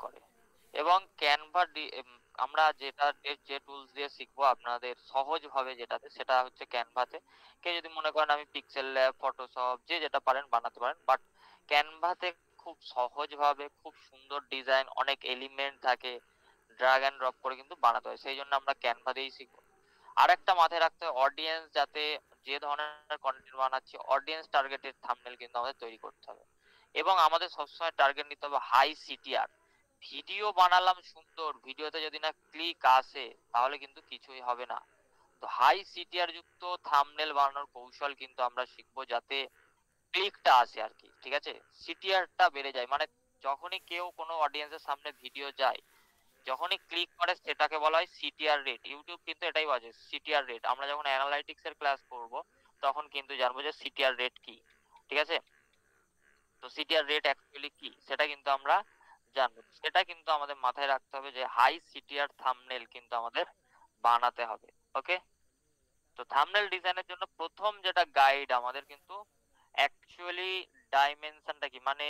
করে। এবং ক্যানভা আমরা যেটা যে টুলস দিয়ে শিখবো আপনাদের সহজভাবে যেটাতে, সেটা হচ্ছে ক্যানভাতে। কেউ যদি মনে করেন আমি পিক্সেল ল্যাব, ফটোশপ, যে যেটা পারেন বানাতে পারেন, বাট ক্যানভাতে খুব সহজভাবে খুব সুন্দর ডিজাইন, অনেক এলিমেন্ট থাকে, ড্রাগ অ্যান্ড ড্রপ করে কিন্তু বানাতে হয়। সেই জন্য আমরা ক্যানভা দিয়েই শিখবো। আরেকটা মাথায় রাখতে হবে, অডিয়েন্স যাতে, যে ধরনের কন্টেন্ট বানাচ্ছি অডিয়েন্স টার্গেটেড থাম্বনেল কিন্তু আমাদের তৈরি করতে হবে। এবং আমাদের সবসময় টার্গেট নিতে হবে হাই সিটিআর। ভিডিও বানালাম সুন্দর, ভিডিওতে যদি না ক্লিক আসে তাহলে কিন্তু কিছুই হবে না। তো হাই সিটিআর যুক্ত থাম্বনেল বানানোর কৌশল কিন্তু আমরা শিখবো, যাতে ক্লিকটা আসে আর কি, ঠিক আছে, সিটিআরটা বেড়ে যায়। মানে যখনই কেউ কোনো অডিয়েন্সের সামনে ভিডিও যায়, যখনই ক্লিক করে সেটাকে বলা হয় সিটিআর রেট। ইউটিউব কিন্তু এটাই বোঝে সিটিআর রেট। আমরা যখন অ্যানালাইটিক্স এর ক্লাস করব তখন কিন্তু জানবো যে সিটিআর রেট কি, ঠিক আছে। তো সিটিআর রেট অ্যাকচুয়ালি কি সেটা কিন্তু আমরা জানবো। সেটা কিন্তু আমাদের মাথায় রাখতে হবে যে হাই সিটিআর থাম্বনেল কিন্তু আমাদের বানাতে হবে। ওকে। তো থাম্বনেল ডিজাইনের জন্য প্রথম যেটা গাইড আমাদের কিন্তু অ্যাকচুয়ালি ডাইমেনশনটা কি, মানে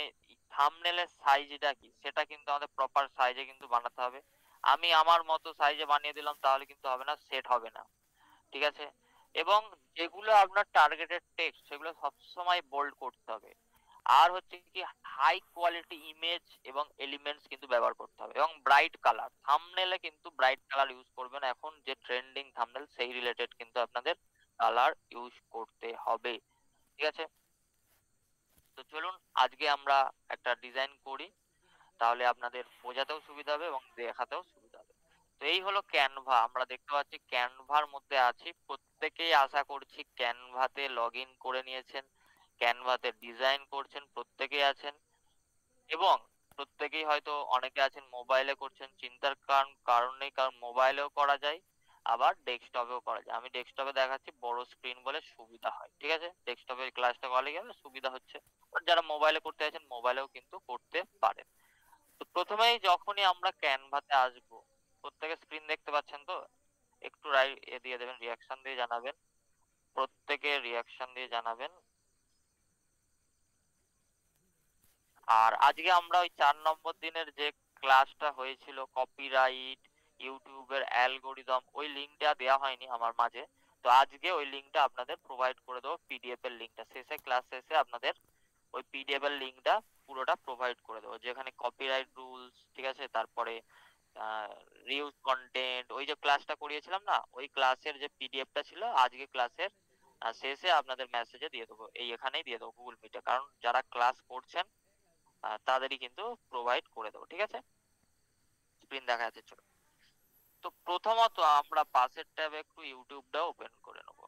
থাম্বনেলের সাইজটা কি, সেটা কিন্তু আমাদের প্রপার সাইজে কিন্তু বানাতে হবে। আমি আমার মতো সাইজে বানিয়ে দিলাম তাহলে কিন্তু হবে না, সেট হবে না, ঠিক আছে। এবং যেগুলো আপনার টার্গেটেড টেক্সট সেগুলো সবসময় বোল্ড করতে হবে। আর হচ্ছে কি, হাই কোয়ালিটি ইমেজ এবং এলিমেন্টস কিন্তু ব্যবহার করতে হবে, এবং ব্রাইট কালার। থাম্বনেলে কিন্তু ব্রাইট কালার ইউজ করবেন, এখন যে ট্রেন্ডিং থাম্বনেল সেই রিলেটেড কিন্তু আপনাদের কালার ইউজ করতে হবে, ঠিক আছে। তো চলুন আজকে আমরা একটা ডিজাইন করি, তাহলে আপনাদের বোঝাতেও সুবিধা হবে এবং দেখাতেও সুবিধা হবে। তো এই হলো ক্যানভা। আমরা দেখতে পাচ্ছি ক্যানভার মধ্যে আছি, প্রত্যেকেই আশা করছি ক্যানভাতে লগ ইন করে নিয়েছেন, ক্যানভাতে ডিজাইন করছেন, প্রত্যেকেই আছেন। এবং প্রত্যেকেই হয়তো অনেকে আছেন মোবাইলে করছেন, চিন্তার কারণ নেই, কারণ মোবাইলেও করা যায়, আবার ডেস্কটপেও করা যায়। আমি ডেস্কটপে দেখাচ্ছি, বড় স্ক্রিন বলে সুবিধা হয়, ঠিক আছে। ডেস্কটপে ক্লাসটা করলে গেলে সুবিধা হচ্ছে, যারা মোবাইলে করতে চাইছেন মোবাইলেও কিন্তু করতে পারেন। তো প্রথমেই যখনই আমরা ক্যানভাতে আসবো, প্রত্যেকে স্ক্রিন দেখতে পাচ্ছেন তো? একটু দিয়ে দেবেন, রিয়াকশন দিয়ে জানাবেন, প্রত্যেকে রিয়াকশন দিয়ে জানাবেন। আর আজকে আমরা ওই 4 নম্বর দিনের যে ক্লাসটা হয়েছিল কপিরাইট, ইউটিউবের অ্যালগোরিদম, ওই লিঙ্কটা দেওয়া হয়নি আমার মাঝে। তো আজকে ওই লিঙ্কটা আপনাদের প্রোভাইড করে দেবো, পিডিএফ এর লিঙ্কটা শেষে, ক্লাস শেষে আপনাদের ওই পিডিএফ এর লিঙ্কটা পুরোটা প্রোভাইড করে দেবো, যেখানে কপিরাইট রুলস, ঠিক আছে, তারপরে রিউজ কন্টেন্ট, ওই যে ক্লাসটা করিয়েছিলাম না, ওই ক্লাসের যে পিডিএফটা ছিল আজকে ক্লাসের শেষে আপনাদের মেসেজে দিয়ে দেবো, এই এখানেই দিয়ে দেবো গুগল মিটে, কারণ যারা ক্লাস করছেন তাদেরই কিন্তু প্রোভাইড করে দেবো, ঠিক আছে। স্ক্রিন দেখা যাচ্ছে, চলো। তো প্রথমত আমরা পাশের ট্যাবে একটু ইউটিউবটা ওপেন করে নেব।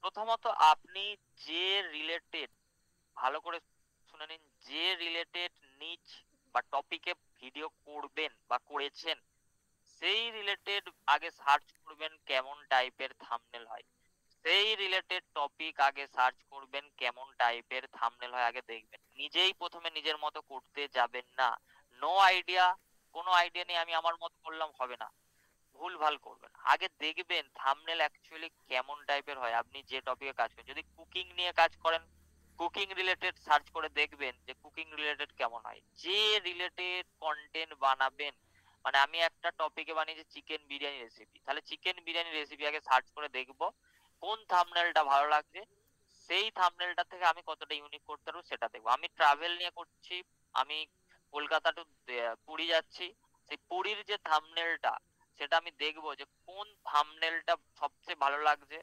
প্রথমত আপনি যে রিলেটেড, ভালো করে শুনে নিন, যে রিলেটেড নিচ বা টপিকে ভিডিও করবেন বা করেছেন, সেই রিলেটেড আগে সার্চ করবেন কেমন টাইপের থাম্বনেল হয়। সেই রিলেটেড টপিক আগে সার্চ করবেন কেমন টাইপের থাম্বনেল হয়, আগে দেখবেন। নিজেই প্রথমে নিজের মতো করতে যাবেন না। নো আইডিয়া, কোনো আইডিয়া নেই, আমি আমার মতো করলাম, হবে না, ভুল ভাল করবেন। আগে দেখবেন থাম্বনেল অ্যাকচুয়ালি কেমন টাইপের হয়। আপনি যে টপিকে কাজ করেন, যদি কুকিং নিয়ে কাজ করেন, কুকিং রিলেটেড সার্চ করে দেখবেন যে কুকিং রিলেটেড কেমন হয়। যে রিলেটেড কন্টেন্ট বানাবেন, মানে আমি একটা টপিকে বানিয়েছি চিকেন বিরিয়ানি রেসিপি, তাহলে চিকেন বিরিয়ানি রেসিপি আগে সার্চ করে দেখবো কোন থাম্বনেলটা ভালো লাগছে, সেই থাম্বনেলটা থেকে আমি কতটা ইউনিক করতে পারবো সেটা দেখবো। আমি ট্রাভেল নিয়ে করছি, আমি কলকাতা টু পুরী যাচ্ছি, সেই পুরীর যে থাম্বনেলটা, সেটা আমি দেখবো যে কোন থাম্বনেলটা সবচেয়ে ভালো লাগছে,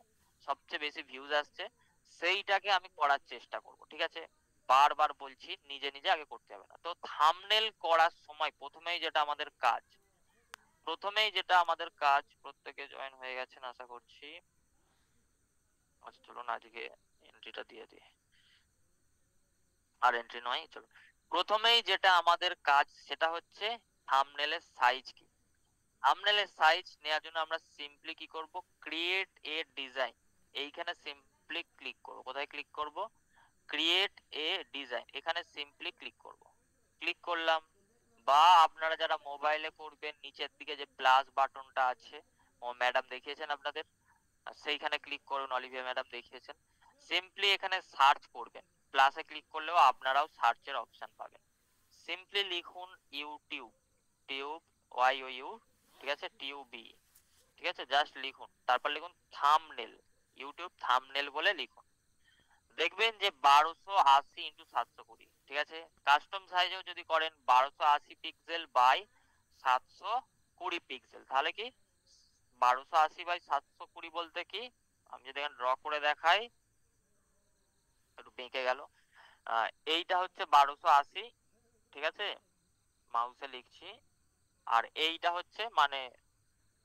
সবচেয়ে বেশি ভিউজ আসছে, সেইটাকে আমি করার চেষ্টা করব, ঠিক আছে। বারবার বলছি, নিজে নিজে আগে করতে হবে না। তো থাম্বনেল করার সময় প্রথমেই যেটা আমাদের কাজ, প্রত্যেকে জয়েন হয়ে গেছেন আশা করছি। আচ্ছা চলুন আজকে এন্ট্রিটা দিয়ে দিই, আর এন্ট্রি নয়, চলো। প্রথমেই যেটা আমাদের কাজ সেটা হচ্ছে থাম্বনেলের সাইজ কি। থাম্বনেলের সাইজ নেওয়ার জন্য আমরা সিম্পলি কি করব, ক্রিয়েট এ ডিজাইন, এইখানে সিম্পলি ক্লিক করব। কোথায় ক্লিক করব? ক্রিয়েট এ ডিজাইন, এখানে সিম্পলি ক্লিক করব। ক্লিক করলাম, বা আপনারা যারা মোবাইলে করবেন, নিচের দিকে যে প্লাস বাটনটা আছে, ও ম্যাডাম দেখিয়েছেন আপনাদের, সেইখানে ক্লিক করুন, অলিভিয়া ম্যাডাম দেখিয়েছেন। সিম্পলি এখানে সার্চ করবেন, প্লাসে ক্লিক করলেও আপনারাও সার্চের অপশন পাবেন। সিম্পলি লিখুন YouTube, tube, Y O U, ঠিক আছে, টিউবি, ঠিক আছে, জাস্ট লিখুন, তারপর লিখুন থাম্বনেল, ইউটিউব থাম্বনেল বলে লিখুন। দেখবেন যে 1280x720, ঠিক আছে। কাস্টম সাইজেও যদি করেন 1280 পিক্সেল বাই 720 পিক্সেল, তাহলে কি 1280 বাই 720 বলতে কি, আমি যদি এখানে ড্র করে দেখাই, একটু বেঁকে গেল, এইটা হচ্ছে 1280, ঠিক আছে, মাউসে লিখছি, আর এইটা হচ্ছে মানে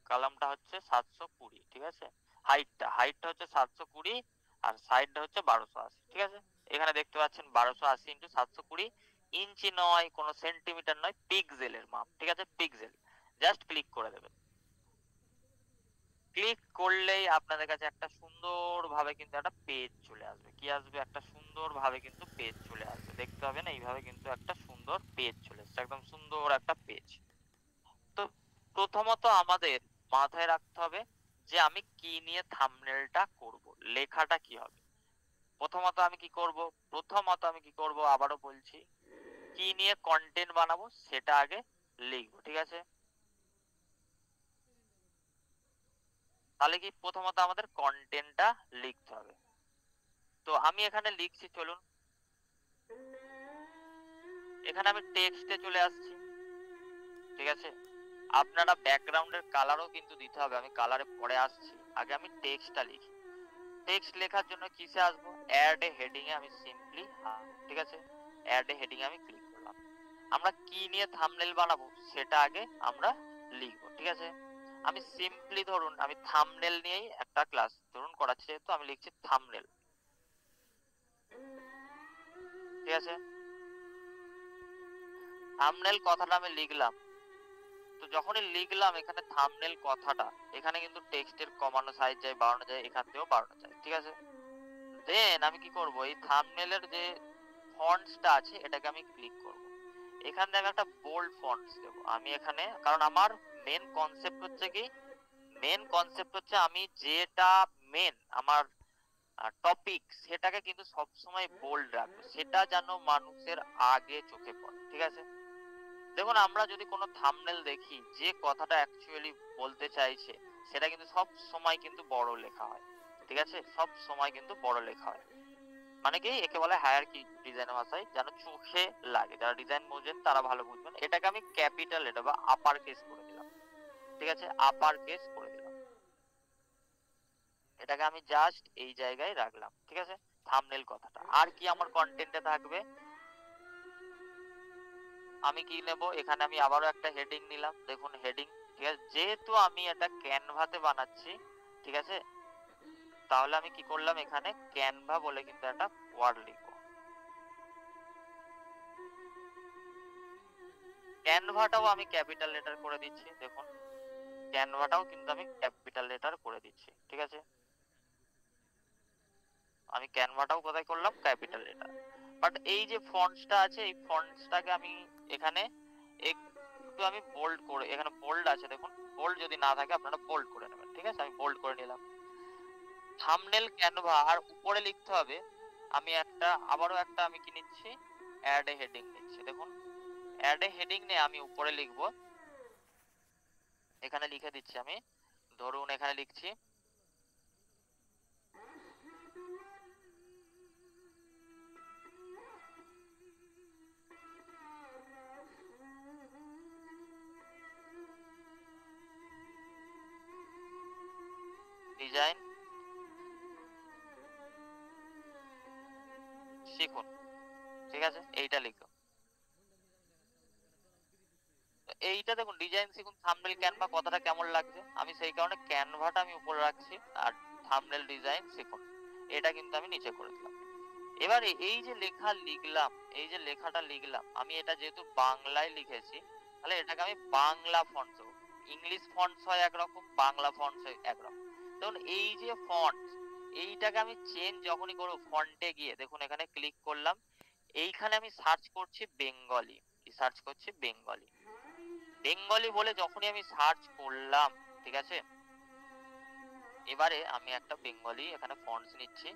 কলামটা হচ্ছে 720, ঠিক আছে, হাইটটা হচ্ছে 720, আর সাইডটা হচ্ছে 1280, ঠিক আছে। এখানে দেখতে পাচ্ছেন 1280x720, ইঞ্চি নয়, কোনো সেন্টিমিটার নয়, পিক্সেলের মাপ, ঠিক আছে, পিক্সেল। জাস্ট ক্লিক করে দেবেন। ক্লিক করলেই আপনাদের কাছে একটা সুন্দর ভাবে কিন্তু একটা পেজ চলে আসবে। কি আসবে? একটা সুন্দর ভাবে কিন্তু পেজ চলে আসবে। দেখতে হবে না, এইভাবে কিন্তু একটা সুন্দর পেজ চলে এসছে, একদম সুন্দর একটা পেজ। তো প্রথমত আমাদের মাথায় রাখতে হবে যে আমি কি নিয়ে থাম্বনেলটা করব, লেখাটা কি হবে। প্রথমত আমি কি করব, আবারও বলছি, কি নিয়ে কন্টেন্ট বানাবো সেটা আগে লিখবো, ঠিক আছে। তাহলে কি প্রথমত আমাদের কন্টেন্টটা লিখতে হবে। তো আমি এখানে লিখছি, চলুন, এখানে আমি টেক্সটে চলে আসছি, ঠিক আছে। আপনারা ব্যাকগ্রাউন্ডের কালারও কিন্তু দিতে হবে, আমি কালারে পরে আসছি, আগে আমি টেক্সটটা লিখি। টেক্সট লেখার জন্য কিসে আসবো, অ্যাড এ হেডিং এ আমি সিম্পলি, ঠিক আছে, অ্যাড এ হেডিং এ আমি ক্লিক করলাম। আমরা কি নিয়ে থাম্বনেল বানাবো সেটা আগে আমরা লিখবো, ঠিক আছে। আমি সিম্পলি ধরুন আমি থাম্বনেল নিয়েই একটা ক্লাস ধরুন করাচ্ছি, তো আমি লিখছি থাম্বনেল, ঠিক আছে। থাম্বনেল কথাটা আমি লিখলাম। তো যখনই লিখলাম এখানে থাম্বনেল কথাটা, এখানে কিন্তু টেক্সটের কমানো সাইজ যায়, বাড়ানো যায়, এখান থেকেও বাড়ানো যায়, ঠিক আছে। দেন আমি কি করব, এই থাম্বনেলের যে ফন্টসটা আছে এটাকে আমি ক্লিক করব। এখান থেকে একটা বোল্ড ফন্টস দেবো আমি এখানে, কারণ আমার মেন কনসেপ্ট হচ্ছে কি, আমি যেটা মেন আমার টপিক সেটাকে কিন্তু সবসময় বোল্ড রাখবো, সেটা যেন মানুষের আগে চোখে পড়ে, ঠিক আছে। দেখুন আমরা যদি কোনো থাম্বনেল দেখি, যে কথাটা অ্যাকচুয়ালি বলতে চাইছে সেটা কিন্তু সব সময় কিন্তু বড় লেখা হয়, ঠিক আছে, সব সময় কিন্তু বড় লেখা হয়। মানে কি, একে বলে হায়ারার্কি ডিজাইন ভাষায়, যেন চোখে লাগে, যারা ডিজাইন বোঝেন তারা ভালো বুঝবেন। এটাকে আমি ক্যাপিটাল লেটার বা আপার কেস করে দিলাম, ঠিক আছে, আপার কেস করে দিলাম। এটাকে আমি জাস্ট এই জায়গায় রাখলাম, ঠিক আছে, থাম্বনেল কথাটা। আর কি আমার কন্টেন্টে থাকবে, আমি কি নেব, এখানে আমি আবারও একটা হেডিং নিলাম, দেখুন হেডিং, ঠিক আছে, যেহেতু আমি এটা ক্যানভাতে বানাচ্ছি, ঠিক আছে, তাহলে আমি কি করলাম, এখানে ক্যানভা বলে কিন্তু একটা ওয়ার্ড লিখবো। ক্যানভাটাও আমি ক্যাপিটাল লেটার করে দিচ্ছি, দেখুন ক্যানভাটাও কিন্তু আমি ক্যাপিটাল লেটার করে দিচ্ছি, ঠিক আছে। আমি ক্যানভাটাও কোথায় করলাম, ক্যাপিটাল লেটার। বাট এই যে ফন্টসটা আছে, এই ফন্টসটাকে আমি এখানে একটু আমি বোল্ড করে, এখানে বোল্ড আছে দেখুন, বোল্ড যদি না থাকে আপনারা বোল্ড করে নেবেন, ঠিক আছে, আমি বোল্ড করে নিলাম। থাম্বনেল ক্যানভা, আর উপরে লিখতে হবে, আমি আবারও একটা আমি কি নিচ্ছি, অ্যাড এ হেডিং নিচ্ছি, দেখুন অ্যাড এ হেডিং নিয়ে আমি উপরে লিখবো, এখানে লিখে দিচ্ছি আমি, ধরুন এখানে লিখছি ডিজাইন শিখুন, ঠিক আছে, এইটা লিখো। এইটা দেখুন ডিজাইন শিখুন থাম্বনেল ক্যানভা কথাটা কেমন লাগছে, আমি সেই কারণে ক্যানভাটা আমি উপরে রাখছি, আর থাম্বনেল ডিজাইন শিখুন এটা কিন্তু আমি নিচে করে দিলাম। এবারে এই যে লেখাটা লিখলাম আমি, এটা যেহেতু বাংলায় লিখেছি, তাহলে এটাকে আমি বাংলা ফন্টস দেবো। ইংলিশ ফন্টস হয় একরকম, বাংলা ফন্টস হয় একরকম। দেখুন এই যে ফন্টস, এইটাকে আমি চেঞ্জ যখনই করবো ফন্টে গিয়ে, দেখুন এখানে ক্লিক করলাম, এইখানে আমি সার্চ করছি বেঙ্গলি সার্চ করছি বেঙ্গলি। বেঙ্গলি বলে যখনই আমি সার্চ করলাম, ঠিক আছে, এবারে আমি একটা বেঙ্গলি এখানে ফন্টস নিচ্ছি।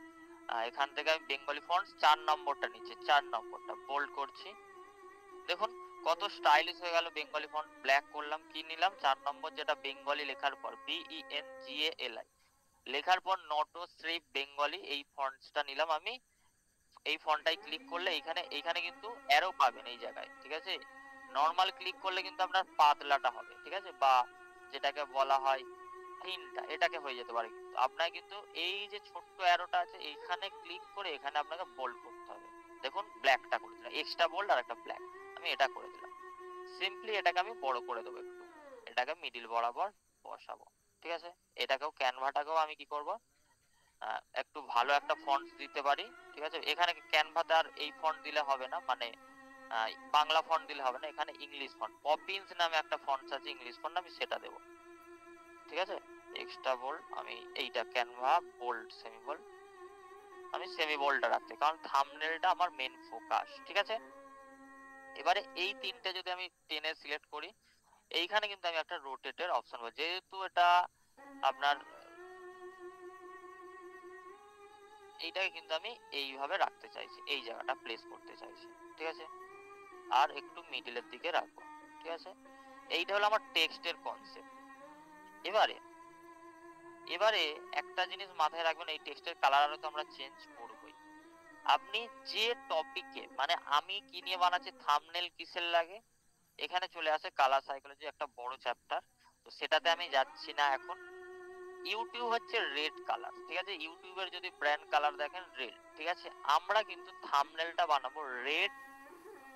এখান থেকে আমি বেঙ্গলি ফন্টস 4 নম্বরটা নিচ্ছি, 4 নম্বরটা বোল্ড করছি। দেখুন কত স্টাইলিশ হয়ে গেল বেঙ্গলি ফন্ট। ব্ল্যাক করলাম, কি নিলাম 4 নম্বর, যেটা বেঙ্গলি লেখার পর BENGALI লেখার পর নটো স্ট্রিপ বেঙ্গলি, এই ফন্টসটা নিলাম আমি। এই ফন্টটাই ক্লিক করলে এইখানে কিন্তু অ্যারো পাবেন এই জায়গায়, ঠিক আছে। নর্মাল ক্লিক করলে কিন্তু আপনার পাতলাটা হবে, ঠিক আছে, বা যেটাকে বলা হয় থিনটা, এটাকে হয়ে যেতে পারে। কিন্তু আপনার কিন্তু এই যে ছোট্ট অ্যারোটা আছে এইখানে ক্লিক করে এখানে আপনাকে বোল্ড করতে হবে। দেখুন ব্ল্যাকটা করে দিলাম, এক্সট্রা বোল্ড আর একটা ব্ল্যাক, আমি এটা করে দিলাম। সিম্পলি এটাকে আমি বড় করে দেবো একটু, এটাকে মিডিল বরাবর বসাবো, ঠিক আছে। এটাকেও ক্যানভাটাকেও আমি কি করব, একটু ভালো একটা ফন্ট দিতে পারি, ঠিক আছে। এখানে ক্যানভাতে আর এই ফন্ট দিলে হবে না, মানে বাংলা ফন্ট দিলে হবে না, এখানে ইংলিশ ফন্ট পপিন্স নামে একটা ফন্ট আছে ইংলিশ ফন্ট, আমি সেটা দেবো, ঠিক আছে। এক্সট্রা বোল্ড আমি এইটা ক্যানভা বোল্ড সেমি বোল্ড, আমি সেমি বোল্ডটা রাখছি কারণ থাম্বনেলটা আমার মেন ফোকাস, ঠিক আছে। এবারে এই তিনটে যদি আমি টেনে সিলেক্ট করি, এইখানে কিন্তু আমি একটা রোটেটের অপশন পাবো, যেহেতু এটা আপনার এইটাকে কিন্তু আমি এইভাবে রাখতে চাইছি, এই জায়গাটা প্লেস করতে চাইছি, ঠিক আছে। আর একটু মিডিলের দিকে রাখবো, ঠিক আছে। এইটা হলো আমার টেক্সটের কনসেপ্ট। এবারে এবারে একটা জিনিস মাথায় রাখবেন, এই টেক্সটের কালার আরো তো আমরা চেঞ্জ করবোই। আপনি যে টপিকে, মানে আমি কি নিয়ে বানাচ্ছি, থাম্বনেল কিসের লাগে, এখানে চলে আসে কালার সাইকোলজি, একটা বড় চ্যাপ্টার, তো সেটাতে আমি যাচ্ছি না এখন। ইউটিউব হচ্ছে রেড কালার, ঠিক আছে। ইউটিউবের যদি ব্র্যান্ড কালার দেখেন রেড, ঠিক আছে। আমরা কিন্তু থাম্বনেলটা বানাবো রেড,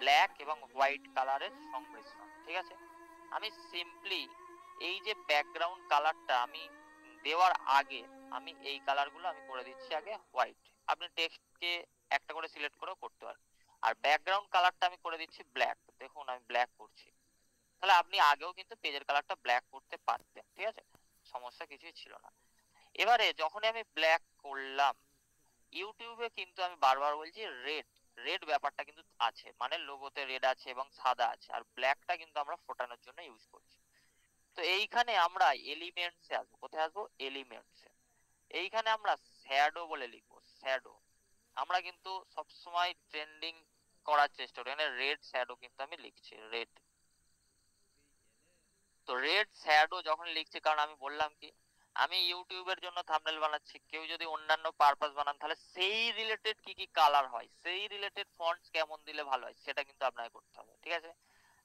ব্ল্যাক এবং হোয়াইট কালারের সংমিশ্রণ, ঠিক আছে। আমি সিম্পলি এই যে ব্যাকগ্রাউন্ড কালারটা আমি দেওয়ার আগে আমি এই কালারগুলো আমি করে দিচ্ছি আগে হোয়াইট। আপনি টেক্সটকে একটা করে সিলেক্ট করেও করতে পারেন। আর ব্যাকগ্রাউন্ড কালারটা আমি করে দিচ্ছি ব্ল্যাক, দেখুন আমি ব্ল্যাক করছি। তাহলে আপনি আগেও কিন্তু পেজের কালারটা ব্ল্যাক করতে পারতেন, ঠিক আছে, সমস্যা কিছুই ছিল না। এবারে যখনই আমি ব্ল্যাক করলাম, ইউটিউবে কিন্তু আমি বারবার বলছি রেড, রেড ব্যাপারটা কিন্তু আছে, মানে লোগোতে রেড আছে এবং সাদা আছে, আর ব্ল্যাকটা কিন্তু আমরা ফোটানোর জন্য ইউজ করছি। তো এইখানে আমরা এলিমেন্টসে আসবো, কোথায় আসবো, এলিমেন্টসে। এইখানে আমরা শ্যাডো বলে লিখবো, শ্যাডো। আমরা কিন্তু সবসময় ট্রেন্ডিং করার চেষ্টা করি, এখানে রেড শ্যাডো কিন্তু আমি লিখছি, রেড। তো রেড শ্যাডো যখন লিখছি, কারণ আমি বললাম কি আমি ইউটিউবের জন্য থাম্বনেল বানাচ্ছি, কেউ যদি অন্যান্য পারপাস বানান তাহলে সেই রিলেটেড কি কি কালার হয়, সেই রিলেটেড ফন্টস কেমন দিলে ভালো হয়, সেটা কিন্তু আপনাকে করতে হবে, ঠিক আছে।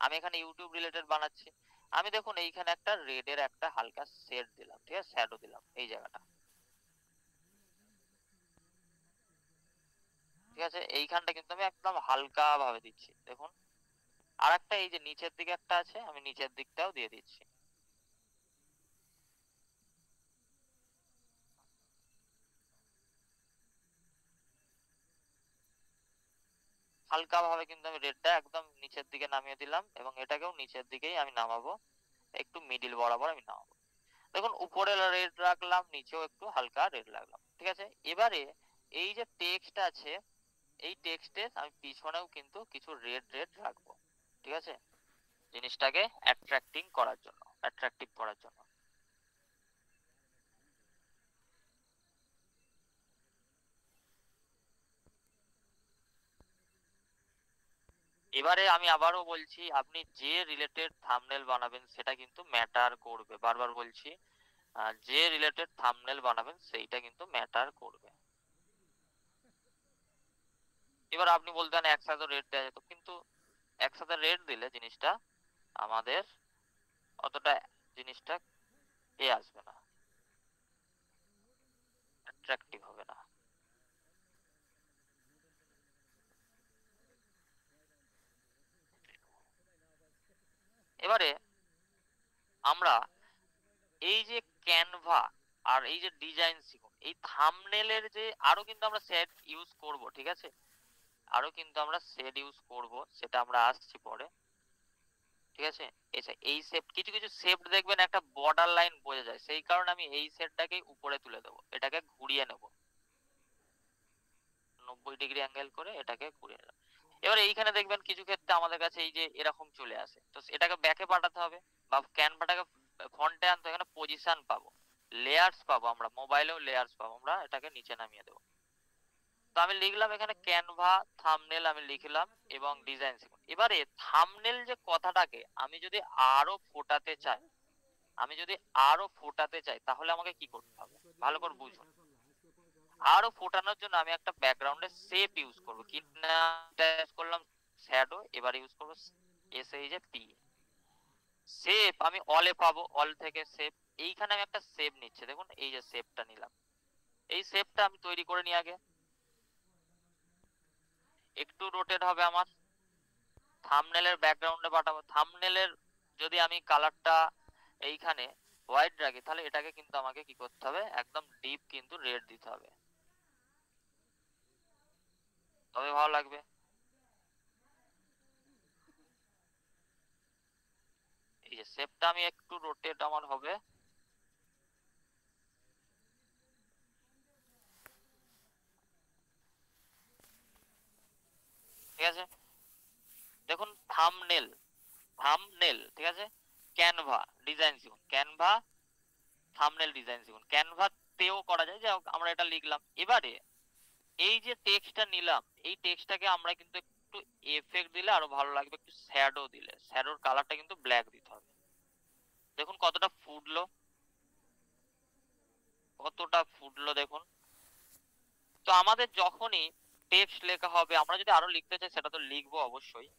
আমি এখানে ইউটিউব রিলেটেড বানাচ্ছি, আমি দেখুন এইখানে একটা রেডের একটা হালকা শেড দিলাম, ঠিক আছে, শ্যাডো দিলাম এই জায়গাটা, ঠিক আছে। এইখানটা কিন্তু আমি একদম হালকা ভাবে দিচ্ছি, দেখুন। আর একটা এই যে নিচের দিকে একটা আছে, আমি নিচের দিকটাও দিয়ে দিচ্ছি। হালকা ভাবে কিন্তু আমি রেডটা একদম নিচের দিকে নামিয়ে দিলাম, এবং এটাকেও নিচের দিকেই আমি নামাবো, একটু মিডিল বরাবর আমি নামাবো। দেখুন উপরে রেড রাখলাম, নিচেও একটু হালকা রেড রাখলাম, ঠিক আছে। এবারে এই যে টেক্সট আছে, এই টেক্সটে আমি পিছনেও কিন্তু কিছু রেড রেড রাখবো, ঠিক আছে, জিনিসটাকে অ্যাট্রাক্টিং করার জন্য, অ্যাট্রাকটিভ করার জন্য। এবারে আমি আবারও বলছি, আপনি যে রিলেটেড থাম্বনেল বানাবেন সেটা কিন্তু ম্যাটার করবে, বারবার বলছি, যে রিলেটেড থাম্বনেল বানাবেন সেইটা কিন্তু ম্যাটার করবে। এবার আপনি বলতেন একসাথে রেট দেওয়া যেত, কিন্তু একসাথে রেট দিলে জিনিসটা আমাদের অতটা জিনিসটা আসবে না, অ্যাট্রাকটিভ হবে না। এবারে আমরা এই যে ক্যানভা আর এই যে ডিজাইন শিখুন, এই থাম্বনেলের যে আরো কিন্তু আমরা সেট ইউজ করব, ঠিক আছে, আরো কিন্তু আমরা সেট ইউজ করব, সেটা আমরা আসছি পরে, ঠিক আছে। এই শেপ, কিছু কিছু শেপ দেখবেন একটা বর্ডার লাইন বোঝা যায়, সেই কারণে আমি এই শেপটাকেই উপরে তুলে দেবো, এটাকে ঘুরিয়ে নেব 90 ডিগ্রি অ্যাঙ্গেল করে, এটাকে ঘুরিয়ে নেব। এবার এইখানে দেখবেন কিছু ক্ষেত্রে আমাদের কাছে এই যে এরকম চলে আসে, তো এটাকে ব্যাকে পাঠাতে হবে বা ক্যানভাটাকে ফ্রন্টে আনতে, এখানে পজিশন পাবো, লেয়ার্স পাবো, আমরা মোবাইলেও লেয়ার্স পাবো, আমরা এটাকে নিচে নামিয়ে দেবো। তো আমি লিখলাম এখানে ক্যানভা থাম্বনেল আমি লিখলাম এবং ডিজাইন সিকুয়েন্স। এবারে থাম্বনেল যে কথাটাকে আমি যদি আরো ফোটাতে চাই, তাহলে আমাকে কি করতে হবে ভালো করে বুঝুন। আরো ফোটানোর জন্য আমি একটা ব্যাকগ্রাউন্ডে শেপ ইউজ করবো, কি না ইউজ করলাম শ্যাডো, এবার ইউজ করবো এস এই যে পি শেপ, আমি অলে পাবো, অল থেকে শেপ, এইখানে আমি একটা শেপ নিচ্ছি, দেখুন এই যে শেপটা নিলাম, এই শেপটা আমি তৈরি করে নিই আগে, একটু রোটেট হবে আমার, থাম্বনেলের ব্যাকগ্রাউন্ডে পাঠাবো। থাম্বনেলের যদি আমি কালারটা এইখানে হোয়াইট রাখি, তাহলে এটাকে কিন্তু আমাকে কি করতে হবে, একদম ডিপ কিন্তু রেড দিতে হবে, তবে ভালো লাগবে। এই যে শেপটা আমি একটু রোটেট আমার হবে, ঠিক আছে। দেখুন থাম্বনেল, ঠিক আছে, ক্যানভা ডিজাইন শিখুন, ক্যানভা থাম্বনেল ডিজাইন শিখুন, ক্যানভাতেও করা যায়, যাই হোক আমরা এটা লিখলাম। এবারে এই যে টেক্সটটা নিলাম, এই টেক্সটটাকে আমরা কিন্তু একটু এফেক্ট দিলে আরো ভালো লাগবে, একটু শ্যাডো দিলে, শ্যাডোর কালারটা কিন্তু ব্ল্যাক দিতে হবে। দেখুন কতটা ফুটলো দেখুন। তো আমাদের যখনই টেক্সট লেখা হবে, আমরা যদি আরো লিখতে চাই সেটা তো লিখবো অবশ্যই,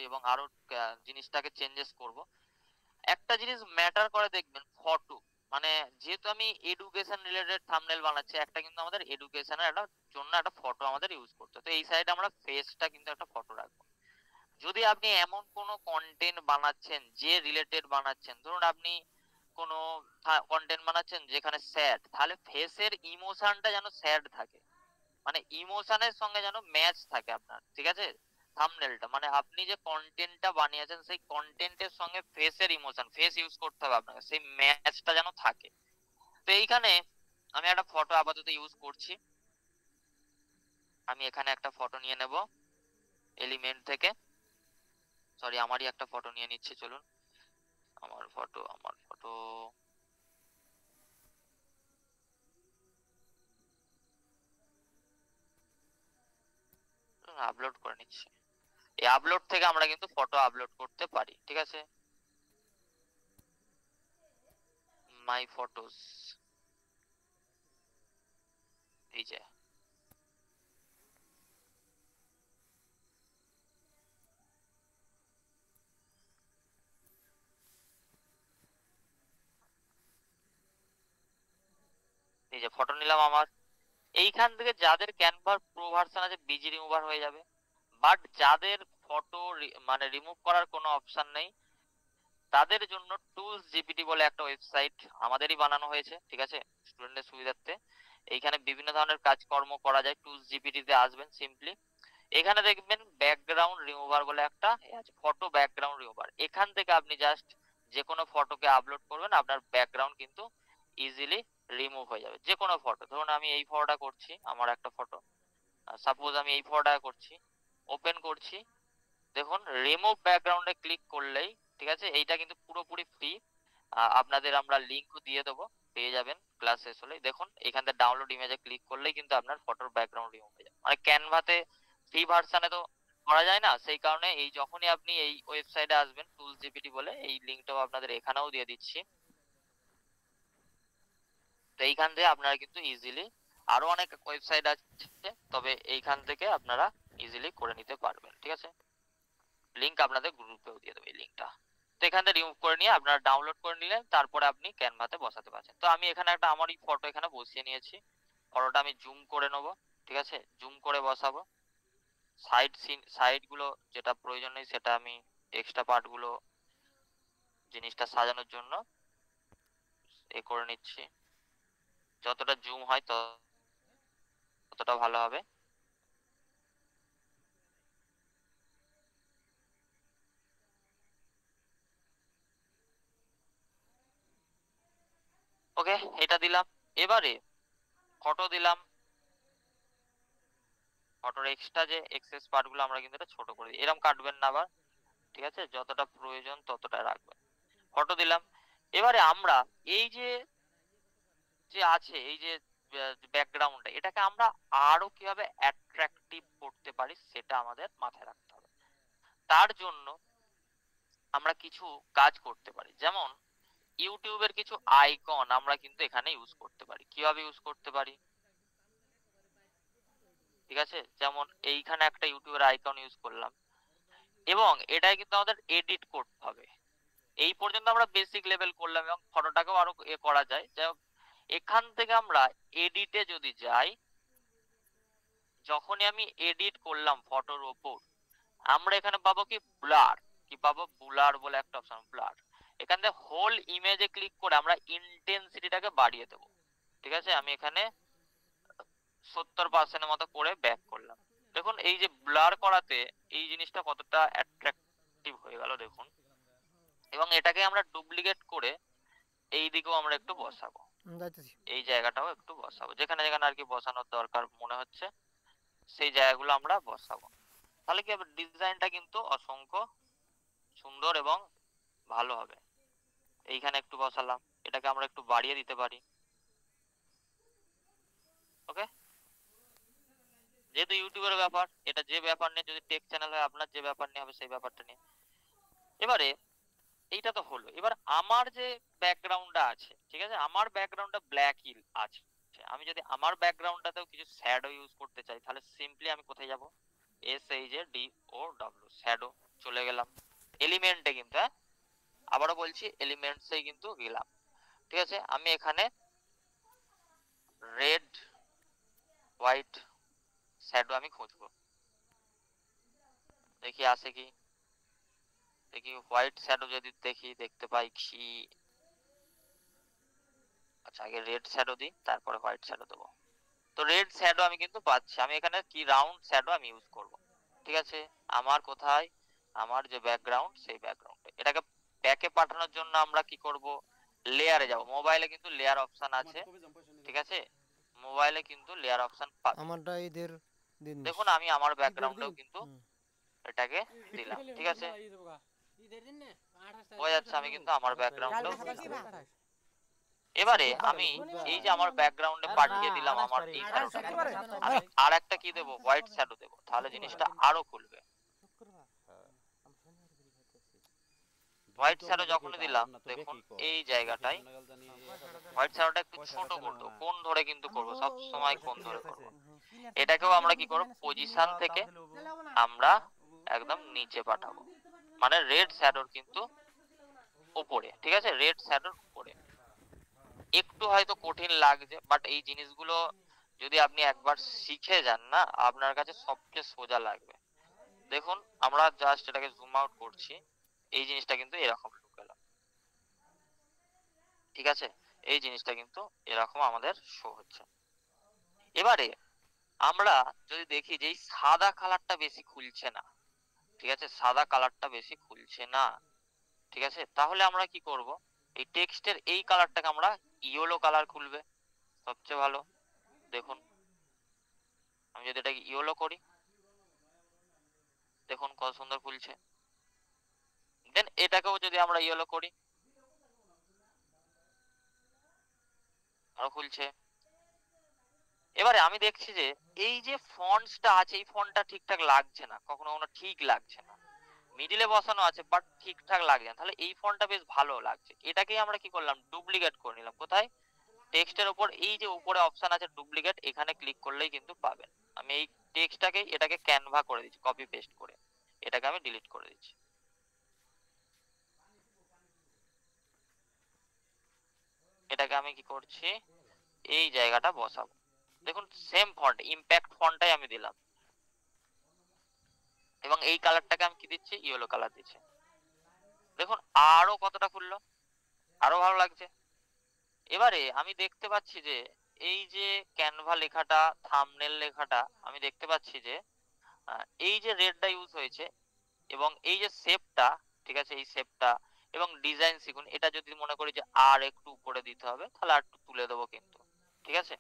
এবং আরো জিনিসটাকে চেঞ্জেস করব। একটা জিনিস ম্যাটার করে দেখবেন, ফটো, মানে যেহেতু আমি এডুকেশন রিলেটেড থাম্বনেল বানাচ্ছি, একটা কিন্তু আমাদের এডুকেশনের একটা জন্য একটা ফটো আমাদের ইউজ করতে, তো এই সাইডে আমরা ফেসটা কিন্তু একটা ফটো রাখবো। যদি আপনি এমন কোনো কন্টেন্ট বানাচ্ছেন, যে রিলেটেড বানাচ্ছেন, ধরুন আপনি কোনো কন্টেন্ট বানাচ্ছেন যেখানে স্যাড, তাহলে ফেসের ইমোশনটা যেন স্যাড থাকে, মানে ইমোশনের সঙ্গে যেন ম্যাচ থাকে আপনার, ঠিক আছে। থাম্বনেলটা মানে আপনি যে কন্টেন্টটা বানিয়েছেন সেই কন্টেন্টের সঙ্গে ফেসের ইমোশন, ফেস ইউজ করতে হবে আপনাকে, সেই ম্যাচটা যেন থাকে। তো এইখানে আমি একটা ফটো আপাতত ইউজ করছি, আমি এখানে একটা ফটো নিয়ে নেব এলিমেন্ট থেকে, সরি আমারই একটা ফটো নিয়ে নিচ্ছি, চলুন আমার ফটো আপলোড করে নিচ্ছি। এই আপলোড থেকে আমরা কিন্তু ফটো আপলোড করতে পারি, ঠিক আছে, মাই ফটোস, এই যে ফটো নিলাম আমার। এইখান থেকে যাদের ক্যানভার প্রো ভার্সন আছে বিজি রিমুভার হয়ে যাবে, বাট যাদের ফটো মানে রিমুভ করার কোনো অপশন নেই, তাদের জন্য টুলস জিপিটি বলে একটা ওয়েবসাইট আমাদেরই বানানো হয়েছে, ঠিক আছে, স্টুডেন্টদের সুবিধার্থে। এইখানে বিভিন্ন ধরনের কাজকর্ম করা যায়, টুলস জিপিটি তে আসবেন সিম্পলি, এখানে দেখবেন ব্যাকগ্রাউন্ড রিমুভার বলে একটা আছে, ফটো ব্যাকগ্রাউন্ড রিমুভার, এখান থেকে আপনি জাস্ট যে কোনো ফটোকে আপলোড করবেন, আপনার ব্যাকগ্রাউন্ড কিন্তু ইজিলি রিমুভ হয়ে যাবে। যে কোনো ফটো, ধরুন আমি এই ফটোটা করছি, আমার একটা ফটো, সাপোজ আমি এই ফটোটা করছি, ওপেন করছি, দেখুন রিমুভ ব্যাকগ্রাউন্ডে ক্লিক করলেই, ঠিক আছে, এইটা কিন্তু পুরোপুরি ফ্রি, আপনাদের আমরা লিঙ্কও দিয়ে দেবো, পেয়ে যাবেন ক্লাস শেষ হলে। দেখুন এখান থেকে ডাউনলোড ইমেজে ক্লিক করলেই কিন্তু আপনার ফটোর ব্যাকগ্রাউন্ড রিমুভ হয়ে যাবে, মানে ক্যানভাতে ফ্রি ভার্সানে তো করা যায় না, সেই কারণে এই যখনই আপনি এই ওয়েবসাইটে আসবেন টুলস জিপিটি বলে, এই লিঙ্কটাও আপনাদের এখানেও দিয়ে দিচ্ছি, তো এইখান থেকে আপনারা কিন্তু ইজিলি, আরো অনেক ওয়েবসাইট আছে, তবে এইখান থেকে আপনারা ইজিলি করে নিতে পারবেন, ঠিক আছে। লিঙ্ক আপনাদের গ্রুপেও দিয়ে দেবো এই লিঙ্কটা। তো এখান থেকে রিমুভ করে নিয়ে আপনারা ডাউনলোড করে নিলেন, তারপরে আপনি ক্যানভাতে বসাতে পারছেন। তো আমি এখানে একটা আমারই ফটো এখানে বসিয়ে নিয়েছি, ফটোটা আমি জুম করে নেবো, ঠিক আছে, জুম করে বসাবো, সাইড গুলো যেটা প্রয়োজন নেই সেটা আমি, এক্সট্রা পার্ট গুলো জিনিসটা সাজানোর জন্য এ করে নিচ্ছি, যতটা জুম হয় ততটা ভালো হবে। ওকে, এটা দিলাম, এবারে ফটো দিলাম, ফটোর এক্সট্রা যে এক্সেস পার্ট গুলো আমরা কিন্তু এটা ছোট করে দিই, এরকম কাটবেন না আবার, ঠিক আছে, যতটা প্রয়োজন ততটা রাখবেন। ফটো দিলাম। এবারে আমরা এই যে যে আছে এই যে ব্যাকগ্রাউন্ডটা, এটাকে আমরা আরো কিভাবে অ্যাট্রাকটিভ করতে পারি সেটা আমাদের মাথায় রাখতে হবে। তার জন্য আমরা কিছু কাজ করতে পারি, যেমন ইউটিউবের কিছু আইকন আমরা কিন্তু এখানে ইউজ করতে পারি। কিভাবে ইউজ করতে পারি, ঠিক আছে, যেমন এইখানে একটা ইউটিউবের আইকন ইউজ করলাম, এবং এটাই কিন্তু আমাদের এডিট করতে হবে। এই পর্যন্ত আমরা বেসিক লেভেল করলাম এবং ফটোটাকেও আরো করা যায়। যাই হোক, এখান থেকে আমরা এডিটে যদি যাই, যখনই আমি এডিট করলাম ফটোর ওপর, আমরা এখানে পাবো কি ব্লার, কি পাবো, ব্লার বলে একটা অপশন, ব্লার। এখান থেকে হোল ইমেজে ক্লিক করে আমরা ইন্টেন্সিটিটাকে বাড়িয়ে দেবো, ঠিক আছে। আমি এখানে 70% মতো করে ব্যাক করলাম। দেখুন এই যে ব্লার করাতে এই জিনিসটা কতটা অ্যাট্রাকটিভ হয়ে গেল দেখুন। এবং এটাকে আমরা ডুপ্লিকেট করে এই দিকেও আমরা একটু বসাবো, এই জায়গাটাও একটু বসাবো, যেখানে যেখানে আর কি বসানোর দরকার মনে হচ্ছে সেই জায়গাগুলো আমরা বসাবো। তাহলে কি হবে, ডিজাইনটা কিন্তু অসংখ্য সুন্দর এবং ভালো হবে। এইখানে একটু বসালাম, এটাকে আমরা একটু বাড়িয়ে দিতে পারি। ওকে, যেহেতু ইউটিউবের ব্যাপার, এটা যে ব্যাপার নিয়ে, যদি টেক চ্যানেল হয় আপনার যে ব্যাপার নিয়ে হবে সেই ব্যাপারটা নিয়ে। এবারে এইটা তো হলো, এবার আমার যে ব্যাকগ্রাউন্ডটা আছে, ঠিক আছে, আমার ব্যাকগ্রাউন্ডটা ব্ল্যাক হিল আছে, আমি যদি আমার ব্যাকগ্রাউন্ডটাতেও কিছু শ্যাডো ইউজ করতে চাই, তাহলে সিম্পলি আমি কোথায় যাব, SHADOW, শ্যাডো, চলে গেলাম এলিমেন্টে, কিন্তু হ্যাঁ আবারও বলছি এলিমেন্টসেই কিন্তু গেলাম, ঠিক আছে। আমি এখানে রেড হোয়াইট শ্যাডো আমি খুঁজবো, দেখি আসে কি, দেখি হোয়াইট শ্যাডো যদি দেখি, দেখতে পাই কি, আচ্ছা আগে রেড শ্যাডো দিই তারপরে হোয়াইট শ্যাডো দেবো। তো রেড শ্যাডো আমি কিন্তু পাচ্ছি, আমি এখানে কি রাউন্ড শ্যাডো আমি ইউজ করব, ঠিক আছে। আমার কোথায়, আমার যে ব্যাকগ্রাউন্ড সেই ব্যাকগ্রাউন্ডে, এটাকে ব্যাকে পাঠানোর জন্য আমরা কি করব, লেয়ারে যাব। মোবাইলে কিন্তু লেয়ার অপশন আছে, ঠিক আছে, মোবাইলে কিন্তু লেয়ার অপশন পাবে। আমারটা ঈদের দিন দেখুন আমি আমার ব্যাকগ্রাউন্ডেও কিন্তু এটাকে দিলাম, ঠিক আছে, বোঝা যাচ্ছে আমি কিন্তু আমার ব্যাকগ্রাউন্ডেও দিলাম। এবারে আমি এই যে আমার ব্যাকগ্রাউন্ডে পাঠিয়ে দিলাম আমার এই শ্যাডোটাকে, আমি আর একটা কি দেবো, হোয়াইট শ্যাডো দেবো, তাহলে জিনিসটা আরো খুলবে। হোয়াইট শ্যাডো যখনই দিলাম দেখুন এই জায়গাটায় হোয়াইট শ্যাডোটা একটু ছোট করবো, কোণ ধরে কিন্তু করবো, সব সময় কোণ ধরে করবো। এটাকেও আমরা কি করবো, পজিশন থেকে আমরা একদম নিচে পাঠাবো, মানে রেড শ্যাডোর কিন্তু উপরে, ঠিক আছে, রেড শ্যাডোর উপরে। একটু হয়তো কঠিন লাগছে, বাট এই জিনিসগুলো যদি আপনি একবার শিখে যান না, আপনার কাছে সবচেয়ে সোজা লাগবে। দেখুন আমরা জাস্ট এটাকে জুম আউট করছি, এই জিনিসটা কিন্তু এরকম লুক এলো, ঠিক আছে, এই জিনিসটা কিন্তু এরকম আমাদের শো হচ্ছে। এবারে আমরা যদি দেখি যে এই সাদা কালারটা বেশি খুলছে না, ঠিক আছে, সাদা কালারটা বেশি খুলছে না, ঠিক আছে, তাহলে আমরা কি করব, এই টেক্সটের এই কালারটাকে আমরা ইয়েলো কালার খুলবে সবচেয়ে ভালো। দেখুন আমি যদি এটাকে ইয়েলো করি, দেখুন কত সুন্দর খুলছে। দেন এটাকেও যদি আমরা ইয়েলো করি, আরো খুলছে। এবারে আমি দেখছি যে এই যে ফন্টসটা আছে, এই ফন্টটা ঠিকঠাক লাগছে না, কখনো কখনো ঠিক লাগছে না, মিডিলে বসানো আছে বাট ঠিকঠাক লাগছে না, তাহলে এই ফন্টটা বেশ ভালো লাগছে, এটাকেই আমরা কি করলাম, ডুপ্লিকেট করে নিলাম। কোথায়, টেক্সটের উপর এই যে উপরে অপশন আছে ডুপ্লিকেট, এখানে ক্লিক করলেই কিন্তু পাবেন। আমি এই টেক্সটটাকে এটাকে ক্যানভা করে দিচ্ছি, কপি পেস্ট করে এটাকে আমি ডিলিট করে দিচ্ছি। এটাকে আমি কি করছি, এই জায়গাটা বসাবো। দেখুন সেম ফন্ট, ইম্প্যাক্ট ফন্টটাই আমি দিলাম, এবং এই কালারটাকে আমি কি দিচ্ছি, ইয়েলো কালার দিচ্ছি। দেখুন আরো কতটা খুললো, আরো ভালো লাগছে। এবারে আমি দেখতে পাচ্ছি যে এই যে ক্যানভা লেখাটা, থাম্বনেল লেখাটা, আমি দেখতে পাচ্ছি যে এই যে রেডটা ইউজ হয়েছে, এবং এই যে শেপটা, ঠিক আছে, এই শেপটা এবং ডিজাইন শিখুন, এটা যদি মনে করি যে আর একটু উপরে দিতে হবে, তাহলে আর একটু তুলে দেবো কিন্তু, ঠিক আছে।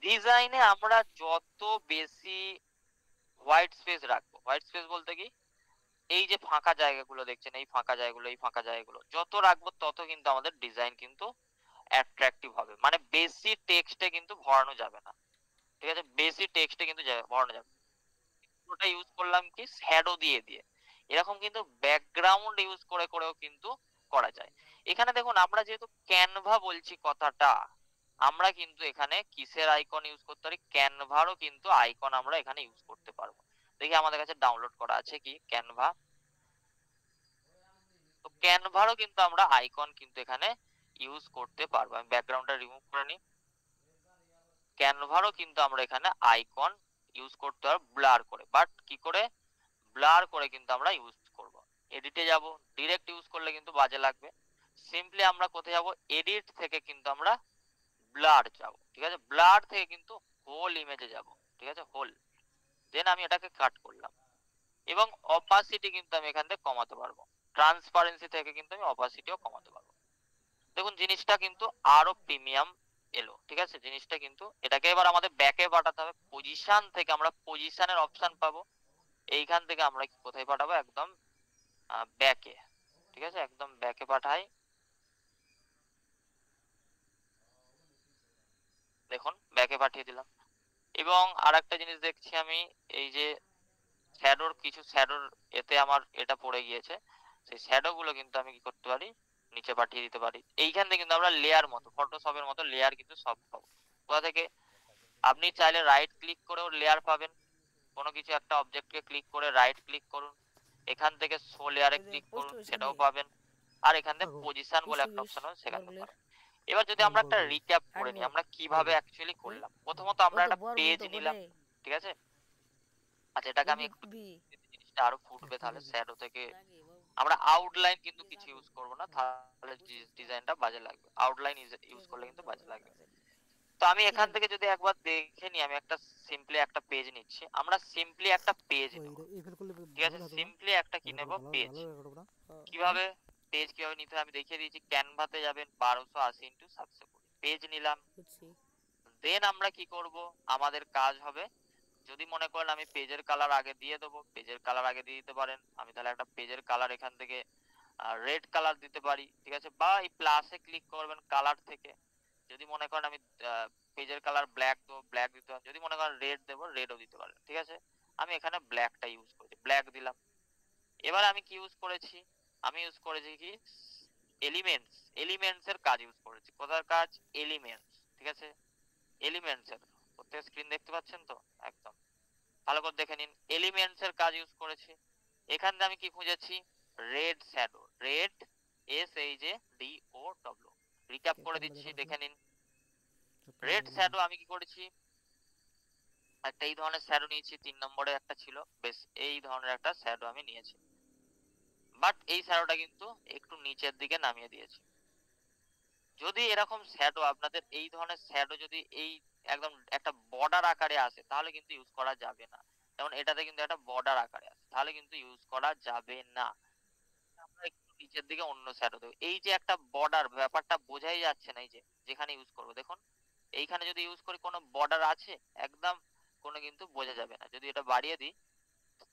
ডিজাইনে আমরা যত বেশি হোয়াইট স্পেস রাখবো, হোয়াইট স্পেস বলতে কি, এই যে ফাঁকা জায়গাগুলো দেখছেন, এই ফাঁকা জায়গাগুলো, এই ফাঁকা জায়গাগুলো যত রাখবো তত কিন্তু আমাদের ডিজাইন কিন্তু অ্যাট্রাকটিভ হবে। মানে বেশি টেক্সটে কিন্তু ভরানো যাবে না, ঠিক আছে? বেশি টেক্সটে কিন্তু ভরানো যাবে। ওটা ইউজ করলাম কি, শ্যাডো দিয়ে দিয়ে। এরকম কিন্তু ব্যাকগ্রাউন্ড ইউজ করে করেও কিন্তু করা যায়। এখানে দেখুন, আমরা যেহেতু ক্যানভা বলছি কথাটা, আমরা কিন্তু এখানে কিসের আইকন ইউজ করতে পারি, ক্যানভারও কিন্তু আইকন আমরা এখানে ইউজ করতে পারবো। দেখি আমাদের কাছে ডাউনলোড করা আছে কি ক্যানভা। তো ক্যানভারও কিন্তু আমরা আইকন কিন্তু এখানে ইউজ করতে পারবো। আমি ব্যাকগ্রাউন্ডটা রিমুভ করে নিই। ক্যানভারও কিন্তু আমরা এখানে আইকন ইউজ করতে পারবো ব্লার করে। বাট কি করে ব্লার করে কিন্তু আমরা ইউজ করব। এডিটে যাব, ডিরেক্ট ইউজ করলে কিন্তু বাজে লাগবে। সিম্পলি আমরা কোথায় যাব, এডিট থেকে কিন্তু আমরা ব্লার যাব, ঠিক আছে? ব্লার থেকে কিন্তু হোল ইমেজে যাব, ঠিক আছে? হোল। দেন আমি এটাকে কাট করলাম এবং অপাসিটি কিন্তু আমি এখান থেকে কমাতে পারবো। ট্রান্সপারেন্সি থেকে কিন্তু আমি অপাসিটিও কমাতে পারবো। দেখুন জিনিসটা কিন্তু আরো প্রিমিয়াম এলো, ঠিক আছে? জিনিসটা কিন্তু এটাকে এবার আমাদের ব্যাকে পাঠাতে হবে। পজিশন থেকে আমরা পজিশনের অপশন পাবো। এইখান থেকে আমরা কোথায় পাঠাবো, একদম ব্যাকে, ঠিক আছে? একদম ব্যাকে পাঠাই। দেখুন ব্যাকে পাঠিয়ে দিলাম। এবং আর একটা জিনিস দেখছি আমি, এই যে শ্যাডোর কিছু শ্যাডোর এতে আমার এটা পড়ে গিয়েছে, সেই শ্যাডো গুলো কিন্তু আমি কি করতে পারি, নিচে পাঠিয়ে দিতে পারি। এইখান থেকে কিন্তু আমরা লেয়ার মতো, ফটোশপের মতো লেয়ার কিন্তু সব পাবো। কোথা থেকে, আপনি চাইলে রাইট ক্লিক করেও লেয়ার পাবেন। কোনো কিছু একটা অবজেক্টকে ক্লিক করে রাইট ক্লিক করুন, এখান থেকে শো লেয়ারে ক্লিক করুন, সেটাও পাবেন। আর এখান থেকে পজিশন বলে একটা অপশন আছে, সেখান থেকে পাবেন। এবার যদি আমরা একটা রিক্যাপ করে নিই, আমরা কিভাবে অ্যাকচুয়ালি করলাম। প্রথমত আমরা একটা পেজ নিলাম, ঠিক আছে? আচ্ছা, এটাকে আমি একটু জিনিসটা আরো ফুটবে, তাহলে শ্যাডো থেকে আমরা আউটলাইন কিন্তু কিছু ইউজ করব না, তাহলে ডিজাইনটা বাজে লাগবে। আউটলাইন ইউজ করলে কিন্তু বাজে লাগবে। তো আমি এখান থেকে যদি একবার দেখে নিই, আমি একটা সিম্পলি একটা পেজ নিচ্ছি। আমরা সিম্পলি একটা পেজ নেব, ঠিক আছে? সিম্পলি একটা কি নেব, পেজ। কিভাবে পেজ কিভাবে নিতে হয় আমি দেখিয়ে দিয়েছি। ক্যানভাতে যাবেন, 1280 ইন্টু 720 পেজ নিলাম। দেন আমরা কি করব, আমাদের কাজ হবে, যদি মনে করেন আমি পেজের কালার আগে দিয়ে দেবো, পেজের কালার আগে দিয়ে দিতে পারেন। আমি তাহলে একটা পেজের কালার এখান থেকে রেড কালার দিতে পারি, ঠিক আছে? বা এই প্লাসে ক্লিক করবেন কালার থেকে। যদি মনে করেন আমি পেজের কালার ব্ল্যাক দেবো, ব্ল্যাক দিতে পারেন। যদি মনে করেন রেড দেবো, রেডও দিতে পারেন, ঠিক আছে? আমি এখানে ব্ল্যাকটা ইউজ করেছি, ব্ল্যাক দিলাম। এবার আমি কি ইউজ করেছি, আমি ইউজ করেছি কি, এলিমেন্টস। এলিমেন্টস এর কাজ ইউজ করেছি। কোথার কাজ, এলিমেন্টস, ঠিক আছে? এলিমেন্টস এর প্রত্যেক স্ক্রিন দেখতে পাচ্ছেন তো, একদম ভালো করে দেখে নিন। এলিমেন্টস এর কাজ ইউজ করেছি। এখান থেকে আমি কি খুঁজেছি, red shadow, red, SHADO। Recap করে দিচ্ছি, দেখে নিন। রেড শ্যাডো আমি কি করেছি, একটা এই ধরনের শ্যাডো নিয়েছি, 3 নম্বরে একটা ছিল, বেশ এই ধরনের একটা শ্যাডো আমি নিয়েছি। বাট এই শ্যাডোটা কিন্তু একটু নিচের দিকে নামিয়ে দিয়েছি। যদি এরকম শ্যাডো আপনাদের, এই ধরনের শ্যাডো যদি এই একদম একটা বর্ডার আকারে আসে, তাহলে কিন্তু ইউজ করা যাবে না। যেমন এটাতে কিন্তু একটা বর্ডার আকারে আছে, তাহলে কিন্তু ইউজ করা যাবে না। আমরা একটু নিচের দিকে অন্য শ্যাডো দেবো। এই যে একটা বর্ডার, ব্যাপারটা বোঝাই যাচ্ছে না। এই যে যেখানে ইউজ করবো দেখুন, এইখানে যদি ইউজ করি কোনো বর্ডার আছে একদম, কোনো কিন্তু বোঝা যাবে না। যদি এটা বাড়িয়ে দিই,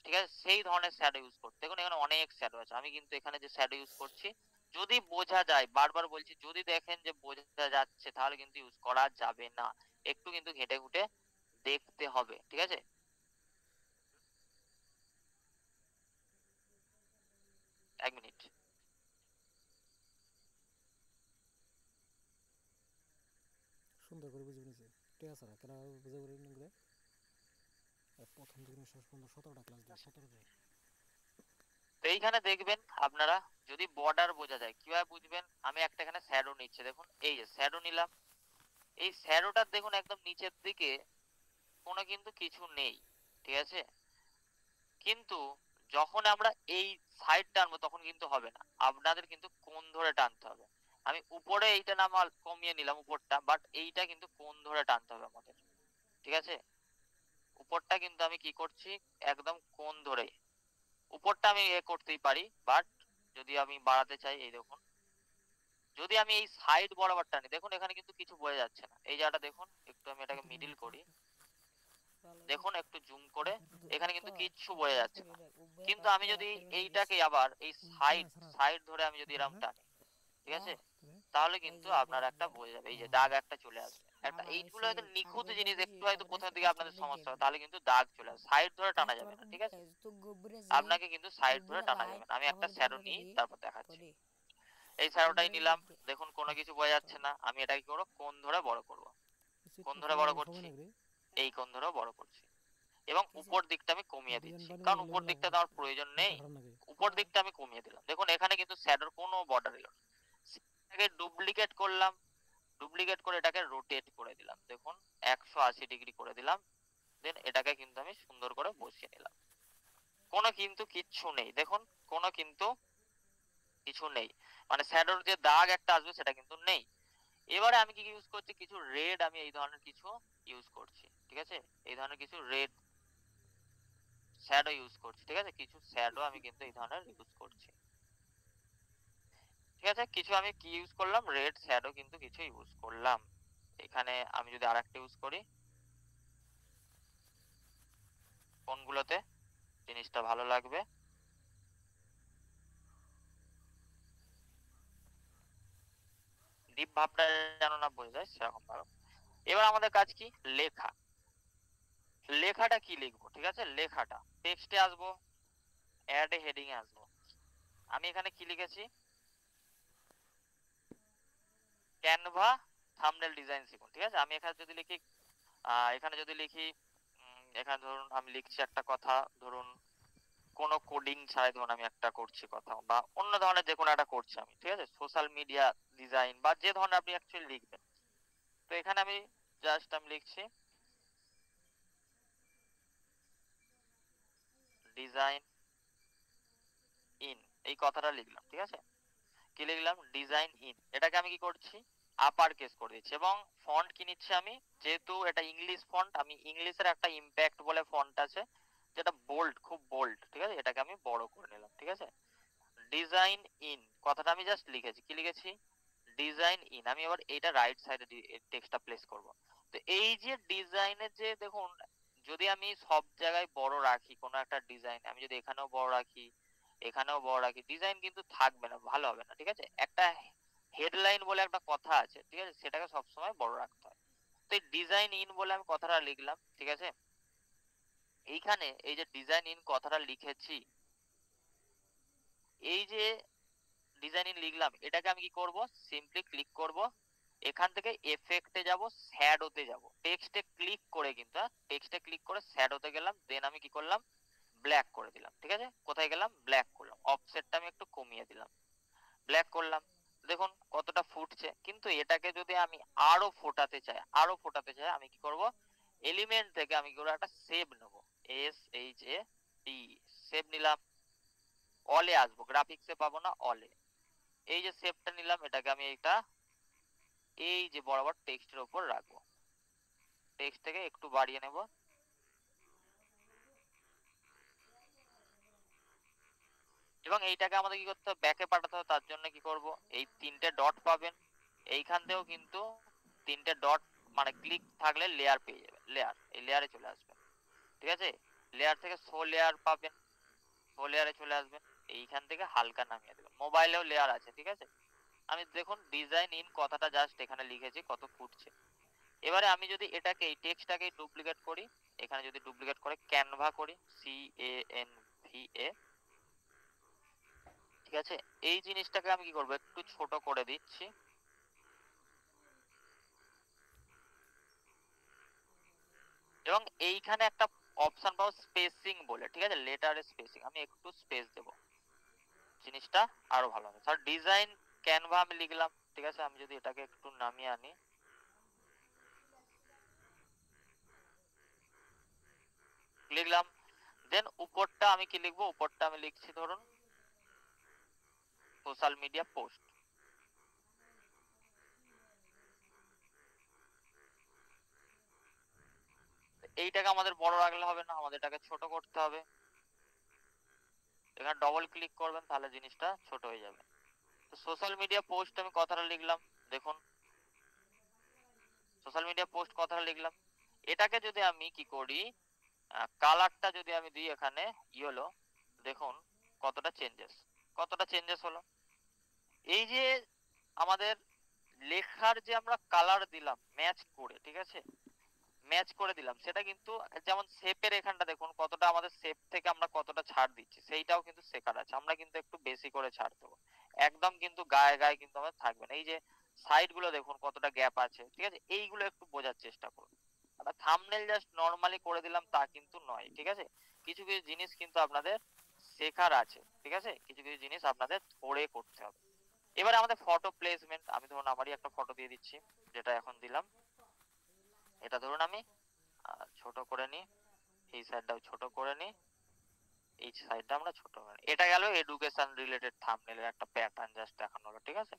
ঠিক আছে, সেই ধরনের শ্যাডো ইউজ করতে। দেখুন এখানে অনেক শ্যাডো আছে, আমি কিন্তু এখানে যে শ্যাডো ইউজ করছি, যদি বোঝা যায়, বারবার বলছি, যদি দেখেন যে বোঝা যাচ্ছে, তাহলে কিন্তু ইউজ করা যাবে না। একটু কিন্তু ঘেটে ঘুটে দেখতে হবে, ঠিক আছে? এক মিনিট। তো এইখানে দেখবেন আপনারা, যদি বর্ডার বোঝা যায়, কিভাবে বুঝবেন, আমি একটা এখানে শ্যাডো নিচ্ছি, দেখুন এই যে শ্যাডো নিলাম। এই শ্যাডোটার দেখুন একদম নিচের দিকে কোনো কিন্তু কিছু নেই, ঠিক আছে? কিন্তু যখন আমরা এই সাইড টানবো তখন কিন্তু হবে না, আপনাদের কিন্তু কোণ ধরে টানতে হবে। আমি উপরে এইটা নামাল কমিয়ে নিলাম উপরটা, বাট এইটা কিন্তু কোণ ধরে টানতে হবে আমাদের, ঠিক আছে? উপরটা কিন্তু আমি কি করছি, একদম কোণ ধরে। উপরটা আমি করতেই পারি, বাট যদি আমি বাড়াতে চাই, এই দেখুন যদি আমি এই সাইড বরাবর টানি, দেখুন এখানে কিন্তু কিছু বোঝা যাচ্ছে না। এই জায়গাটা দেখুন, একটু আমি এটাকে মিডিল করি, দেখুন একটু জুম করে, এখানে কিন্তু কিচ্ছু বোঝা যাচ্ছে না। কিন্তু আমি যদি এইটাকে আবার এই সাইড সাইড ধরে আমি যদি এরকম টানি, ঠিক আছে, তাহলে কিন্তু আপনার একটা বোঝা যাবে, এই যে দাগ একটা চলে আসবে একটা। এইগুলো হয়তো নিখুঁত জিনিস, একটু হয়তো প্রথমের দিকে আপনাদের সমস্যা হবে, তাহলে কিন্তু দাগ চলে আসবে। সাইড ধরে টানা যাবে না, ঠিক আছে, আপনাকে কিন্তু সাইড ধরে টানা যাবে না। আমি একটা শ্যাডো নিই, তারপর দেখাচ্ছি। এই শ্যাডোটাই নিলাম, দেখুন কোনো কিছু বোঝা যাচ্ছে না। আমি এটা কি করবো, কোণ ধরে বড় করবো। কোণ ধরে বড় করছি, এই কোণ ধরেও বড় করছি, এবং উপর দিকটা আমি কমিয়ে দিচ্ছি, কারণ উপর দিকটা তো আমার প্রয়োজন নেই। উপর দিকটা আমি কমিয়ে দিলাম। দেখুন এখানে কিন্তু শ্যাডোর কোনো বর্ডার এলো না। এটাকে ডুপ্লিকেট করলাম, ডুপ্লিকেট করে এটাকে রোটেট করে দিলাম, দেখুন 180 ডিগ্রি করে দিলাম। দেন এটাকে কিন্তু আমি সুন্দর করে বসিয়ে নিলাম। কোনো কিন্তু কিচ্ছু নেই, দেখুন কোনো কিন্তু কিছু নেই, মানে শ্যাডোর যে দাগ একটা আসবে সেটা কিন্তু নেই। এবারে আমি কি ইউজ করছি, কিছু রেড, আমি এই ধরনের কিছু ইউজ করছি, ঠিক আছে, এই ধরনের কিছু রেড শ্যাডো ইউজ করছি, ঠিক আছে, কিছু শ্যাডো আমি কিন্তু এই ধরনের ইউজ করছি, ঠিক আছে। কিছু আমি কি ইউজ করলাম, রেড শ্যাডো কিন্তু কিছু ইউজ করলাম। এখানে আমি যদি আরেকটা ইউজ করি, কোনগুলোতে জিনিসটা ভালো লাগবে, ডিপ ভাবটা যেন না বোঝা যায় সেরকম ভালো। এবার আমাদের কাজ কি, লেখা। লেখাটা কি লিখবো, ঠিক আছে, লেখাটা টেক্সটে আসবো, অ্যাড এ হেডিং এ আসবো। আমি এখানে কি লিখেছি, ক্যানভা থাম্বনেল ডিজাইন শিখুন, ঠিক আছে। আমি এখানে যদি লিখি, এখানে যদি লিখি, এখানে ধরুন আমি লিখছি একটা কথা, ধরুন কোনো কোডিং ছাড়াই ধরুন আমি একটা করছি কথা, বা অন্য ধরনের যে কোনো একটা করছি আমি, ঠিক আছে, সোশ্যাল মিডিয়া ডিজাইন বা যে ধরনের আপনি অ্যাকচুয়ালি লিখবেন। তো এখানে আমি জাস্ট আমি লিখছি ডিজাইন ইন, এই কথাটা লিখলাম, ঠিক আছে। কি লিখলাম, ডিজাইন ইন। এটাকে আমি কি করছি, আপার কেস করে দিচ্ছি, এবং ফন্ট কি নিচ্ছি আমি, যেহেতু এটা ইংলিশ ফন্ট, আমি ইংলিশের একটা ইম্প্যাক্ট বলে ফন্ট আছে, যেটা বোল্ড, খুব বোল্ড, ঠিক আছে, এটাকে আমি বড় করে নিলাম, ঠিক আছে। ডিজাইন ইন কথাটা আমি জাস্ট লিখেছি, কি লিখেছি, ডিজাইন ইন। আমি এবার এটা রাইট সাইডে টেক্সটটা প্লেস করব। তো এই যে ডিজাইনের যে দেখুন, যদি আমি সব জায়গায় বড় রাখি কোনো একটা ডিজাইন, আমি যদি এখানেও বড় রাখি এখানেও বড় রাখি, ডিজাইন কিন্তু থাকবে না, ভালো হবে না, ঠিক আছে। একটা হেডলাইন বলে একটা কথা আছে, ঠিক আছে, সেটাকে সবসময় বড় রাখতে হয়। তো এই ডিজাইন ইন বলে আমি কথাটা লিখলাম, ঠিক আছে। এইখানে এই যে ডিজাইন ইন কথাটা লিখেছি, এই যে ডিজাইন ইন লিখলাম, এটাকে আমি কি করব, সিম্পলি ক্লিক করব, এখান থেকে এফেক্টে যাব, শ্যাডোতে যাব, টেক্সটে ক্লিক করে, কিন্তু টেক্সটে ক্লিক করে শ্যাডোতে গেলাম, দেন আমি কি করলাম, ব্ল্যাক করে দিলাম, ঠিক আছে। কোথায় গেলাম, ব্ল্যাক করলাম, অফসেটটা আমি একটু কমিয়ে দিলাম, ব্ল্যাক করলাম। দেখুন কতটা ফুটছে। কিন্তু এটাকে যদি আমি আরো ফোটাতে চাই, আরো ফোটাতে চাই, আমি কি করব, এলিমেন্ট থেকে আমি কি করবো, একটা সেভ নেব, SHAP, সেভ নিলাম, অলে আসবো, গ্রাফিক্সে পাবো না, অলে। এই যে সেভটা নিলাম, এটাকে আমি এটা এই যে বরাবর টেক্সটের উপর রাখবো, টেক্সট থেকে একটু বাড়িয়ে নেব, এবং এইটাকে আমাদের কি করতে হবে, ব্যাকে পাঠাতে হবে। তার জন্য কি করব, এই তিনটে ডট পাবেন, এইখান থেকেও কিন্তু তিনটে ডট, মানে ক্লিক থাকলে লেয়ার পেয়ে যাবে, লেয়ার, এই লেয়ারে চলে আসবে, ঠিক আছে। লেয়ার থেকে শো লেয়ার পাবেন, শো লেয়ারে চলে আসবেন, এইখান থেকে হালকা নামিয়ে দেবেন। মোবাইলেও লেয়ার আছে, ঠিক আছে। আমি দেখুন ডিজাইন ইন কথাটা জাস্ট এখানে লিখেছি, কত ফুটছে। এবারে আমি যদি এটাকে, এই টেক্সটটাকে ডুপ্লিকেট করি, এখানে যদি ডুপ্লিকেট করে ক্যানভা করি, CANVA, ঠিক আছে। এই জিনিসটাকে আমি কি করবো, একটু ছোট করে দিচ্ছি, এবং এইখানে একটা অপশন পাবো স্পেসিং বলে, ঠিক আছে, লেটারের স্পেসিং, আমি একটু স্পেস দেবো, জিনিসটা আরো ভালো হবে। স্যার ডিজাইন ক্যানভা আমি লিখলাম, ঠিক আছে। আমি যদি এটাকে একটু নামিয়ে আনি, লিখলাম, দেন উপরটা আমি কি লিখবো, উপরটা আমি লিখছি ধরুন সোশ্যাল মিডিয়া পোস্ট। এইটাকে আমাদের বড় রাখলে হবে না, আমাদের এটাকে ছোট করতে হবে। এখানে ডবল ক্লিক করবেন, তাহলে জিনিসটা ছোট হয়ে যাবে। সোশ্যাল মিডিয়া পোস্ট আমি কথাটা লিখলাম, দেখুন সোশ্যাল মিডিয়া পোস্ট কথাটা লিখলাম। এটাকে যদি আমি কি করি, কালারটা যদি আমি দিই এখানে ইয়েলো, দেখুন কতটা চেঞ্জেস হলো। এই যে আমাদের লেখার যে আমরা কালার দিলাম ম্যাচ করে, ঠিক আছে, ম্যাচ করে দিলাম, সেটা কিন্তু যেমন শেপের এখানটা দেখুন কতটা আমাদের শেপ থেকে আমরা কতটা ছাড় দিচ্ছি, সেইটাও কিন্তু শেখার আছে। আমরা কিন্তু একটু বেশি করে ছাড় দেবো, একদম কিন্তু গায়ে গায়ে কিন্তু আমাদের থাকবে না। এই যে সাইড গুলো দেখুন কতটা গ্যাপ আছে, ঠিক আছে, এইগুলো একটু বোঝার চেষ্টা করুন। আমরা থাম্বনেল জাস্ট নর্মালি করে দিলাম তা কিন্তু নয়, ঠিক আছে, কিছু কিছু জিনিস কিন্তু আপনাদের শেখার আছে, ঠিক আছে, কিছু কিছু জিনিস আপনাদের ধরে করতে হবে। এবারে আমাদের ফটো প্লেসমেন্ট, আমি ধরুন আমারই একটা ফটো দিয়ে দিচ্ছি, যেটা এখন দিলাম। এটা ধরুন আমি ছোট করে নি, এই সাইডটাও ছোট করে নি, এই সাইডটা আমরা ছোট করে নি। এটা গেল এডুকেশন রিলেটেড থাম্বনেলের একটা প্যাটার্ন জাস্ট দেখানো হলো, ঠিক আছে।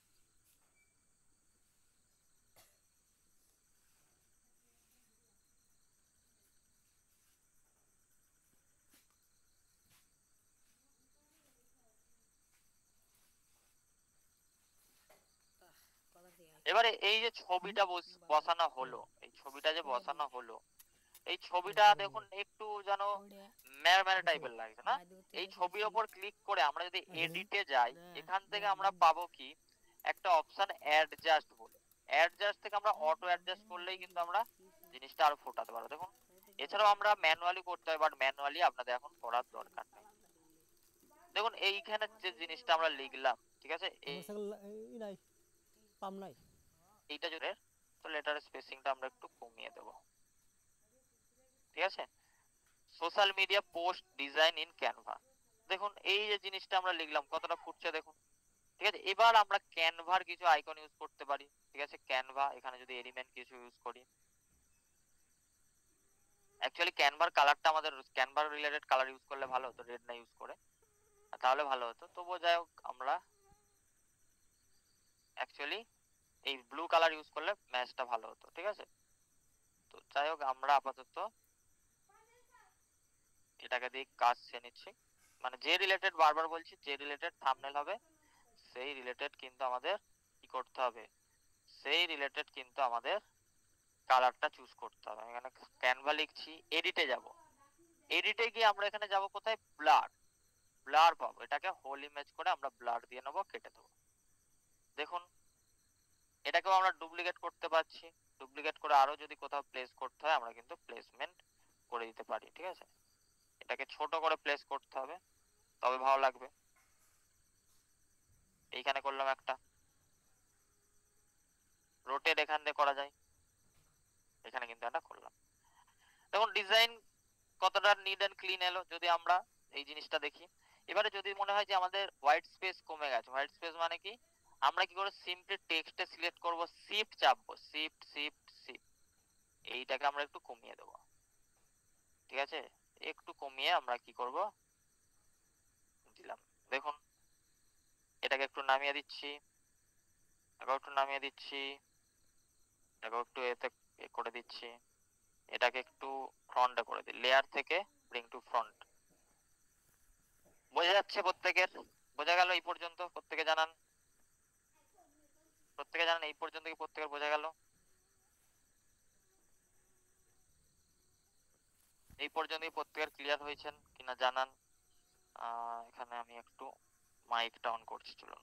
এবারে এই যে ছবিটা বসানো হলো, এই ছবিটা যে বসানো হলো, এই ছবিটা দেখুন একটু যেন ম্যারম্যার টাইপের লাগছে না। এই ছবির ওপর ক্লিক করে আমরা যদি এডিটে যাই, এখান থেকে আমরা পাবো কি একটা অপশন অ্যাডজাস্ট বলে। অ্যাডজাস্ট থেকে আমরা অটো অ্যাডজাস্ট করলেই কিন্তু আমরা জিনিসটা আরো ফোটাতে পারবো। দেখুন এছাড়াও আমরা ম্যানুয়ালি করতে হয়, বাট ম্যানুয়ালি আপনাদের এখন করার দরকার নেই। দেখুন এইখানে যে জিনিসটা আমরা লিখলাম, ঠিক আছে, এইটা যদি তো লেটার স্পেসিংটা আমরা একটু কমিয়ে দেবো, ঠিক আছে। Social media post design in Canva, দেখুন এই যে জিনিসটা আমরা লিখলাম কতটা ফুটছে দেখুন, ঠিক আছে। এবার আমরা ক্যানভার কিছু আইকন ইউজ করতে পারি, ঠিক আছে। ক্যানভা এখানে যদি এলিমেন্ট কিছু ইউজ করি, অ্যাকচুয়ালি ক্যানভার কালারটা আমাদের ক্যানভার রিলেটেড কালার ইউজ করলে ভালো হতো, রেড না ইউজ করে, তাহলে ভালো হতো। তবুও যাই হোক, আমরা অ্যাকচুয়ালি এই ব্লু কালার ইউজ করলে ম্যাচটা ভালো হতো, ঠিক আছে। তো যাই হোক, আমরা আপাতত এটাকে দিয়ে কাজ সে নিচ্ছি, মানে যে রিলেটেড, বারবার বলছি, যে রিলেটেড থাম্বনেল হবে সেই রিলেটেড কিন্তু আমাদের কি করতে হবে, সেই রিলেটেড কিন্তু আমাদের কালারটা চুজ করতে হবে। এখানে ক্যানভা লিখছি, এডিটে যাব, এডিটে গিয়ে আমরা এখানে যাব কোথায়, ব্লার, ব্লার পাবো, এটাকে হোল ইমেজ করে আমরা ব্লার দিয়ে নেবো, কেটে দেবো। দেখুন এটাকেও আমরা ডুপ্লিকেট করতে পারছি, ডুপ্লিকেট করে আরো যদি কোথাও প্লেস করতে হয় আমরা কিন্তু প্লেসমেন্ট করে দিতে পারি, ঠিক আছে। এটাকে ছোট করে প্লেস করতে হবে, তবে ভালো লাগবে। এইখানে করলাম একটা রোটেট, এখান দিয়ে করা যায়, এখানে কিন্তু একটা করলাম। দেখুন ডিজাইন কতটা নিট এন্ড ক্লিন এলো যদি আমরা এই জিনিসটা দেখি। এবারে যদি মনে হয় যে আমাদের হোয়াইট স্পেস কমে গেছে, হোয়াইট স্পেস মানে কি, আমরা কি করে সিম্পলি টেক্সটে সিলেক্ট করব, শিফট চাপবো, শিফট শিফট শিফট, এইটাকে আমরা একটু কমিয়ে দেবো, ঠিক আছে। একটু কমিয়ে আমরা কি করব, দিলাম, দেখুন এটাকে একটু নামিয়ে দিচ্ছি, একটু নামিয়ে দিচ্ছি, এটাকে একটু এতে করে দিচ্ছি, এটাকে একটু ফ্রন্টে করে দিই, লেয়ার থেকে ব্রিং টু ফ্রন্ট। বোঝা যাচ্ছে প্রত্যেকের? বোঝা গেল এই পর্যন্ত? প্রত্যেকে জানান, প্রত্যেকে জানান এই পর্যন্ত কি প্রত্যেকের বোঝা গেল? এই পর্যন্ত প্রত্যেকের ক্লিয়ার হয়েছেন কিনা জানান। এখানে আমি একটু মাইকটা অন করছি, চলুন।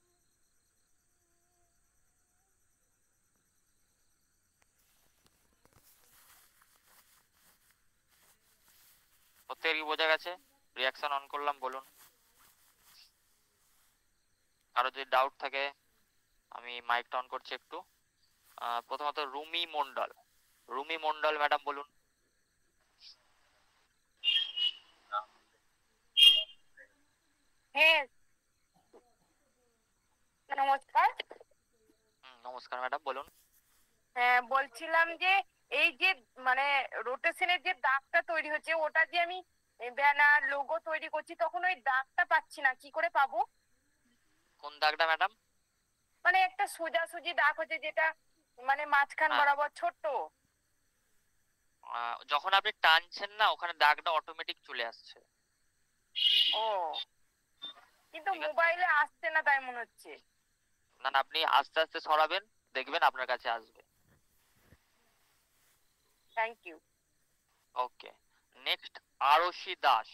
প্রত্যেকের কি বোঝা গেছে? রিয়াকশন অন করলাম, বলুন। কারো যদি ডাউট থাকে, আমি মাইকটা অন করছি একটু। প্রথমত রুমি মন্ডল, রুমি মন্ডল ম্যাডাম বলুন। হ্যাঁ, নমস্কার। নমস্কার ম্যাডাম, বলুন। হ্যাঁ, বলছিলাম যে এই যে মানে রোটেশনের যে দাগটা তৈরি হচ্ছে, ওটা যে আমি ব্যানার লোগো তৈরি করছি, তখন ওই দাগটা পাচ্ছি না, কি করে পাবো? কোন দাগটা ম্যাডাম? মানে একটা সোজাসুজি দাগ হচ্ছে, যেটা মানে মাঝখান হ্যাঁ, বরাবর ছোট্ট। যখন আপনি টানছেন না, ওখানে দাগটা অটোমেটিক চলে আসছে, ও, কিন্তু ঠিক আছে। মোবাইলে আসছে না তাই মনে হচ্ছে। না না, আপনি আস্তে আস্তে সরাবেন, দেখবেন আপনার কাছে আসবে। Thank you. Okay, next Arshi Das.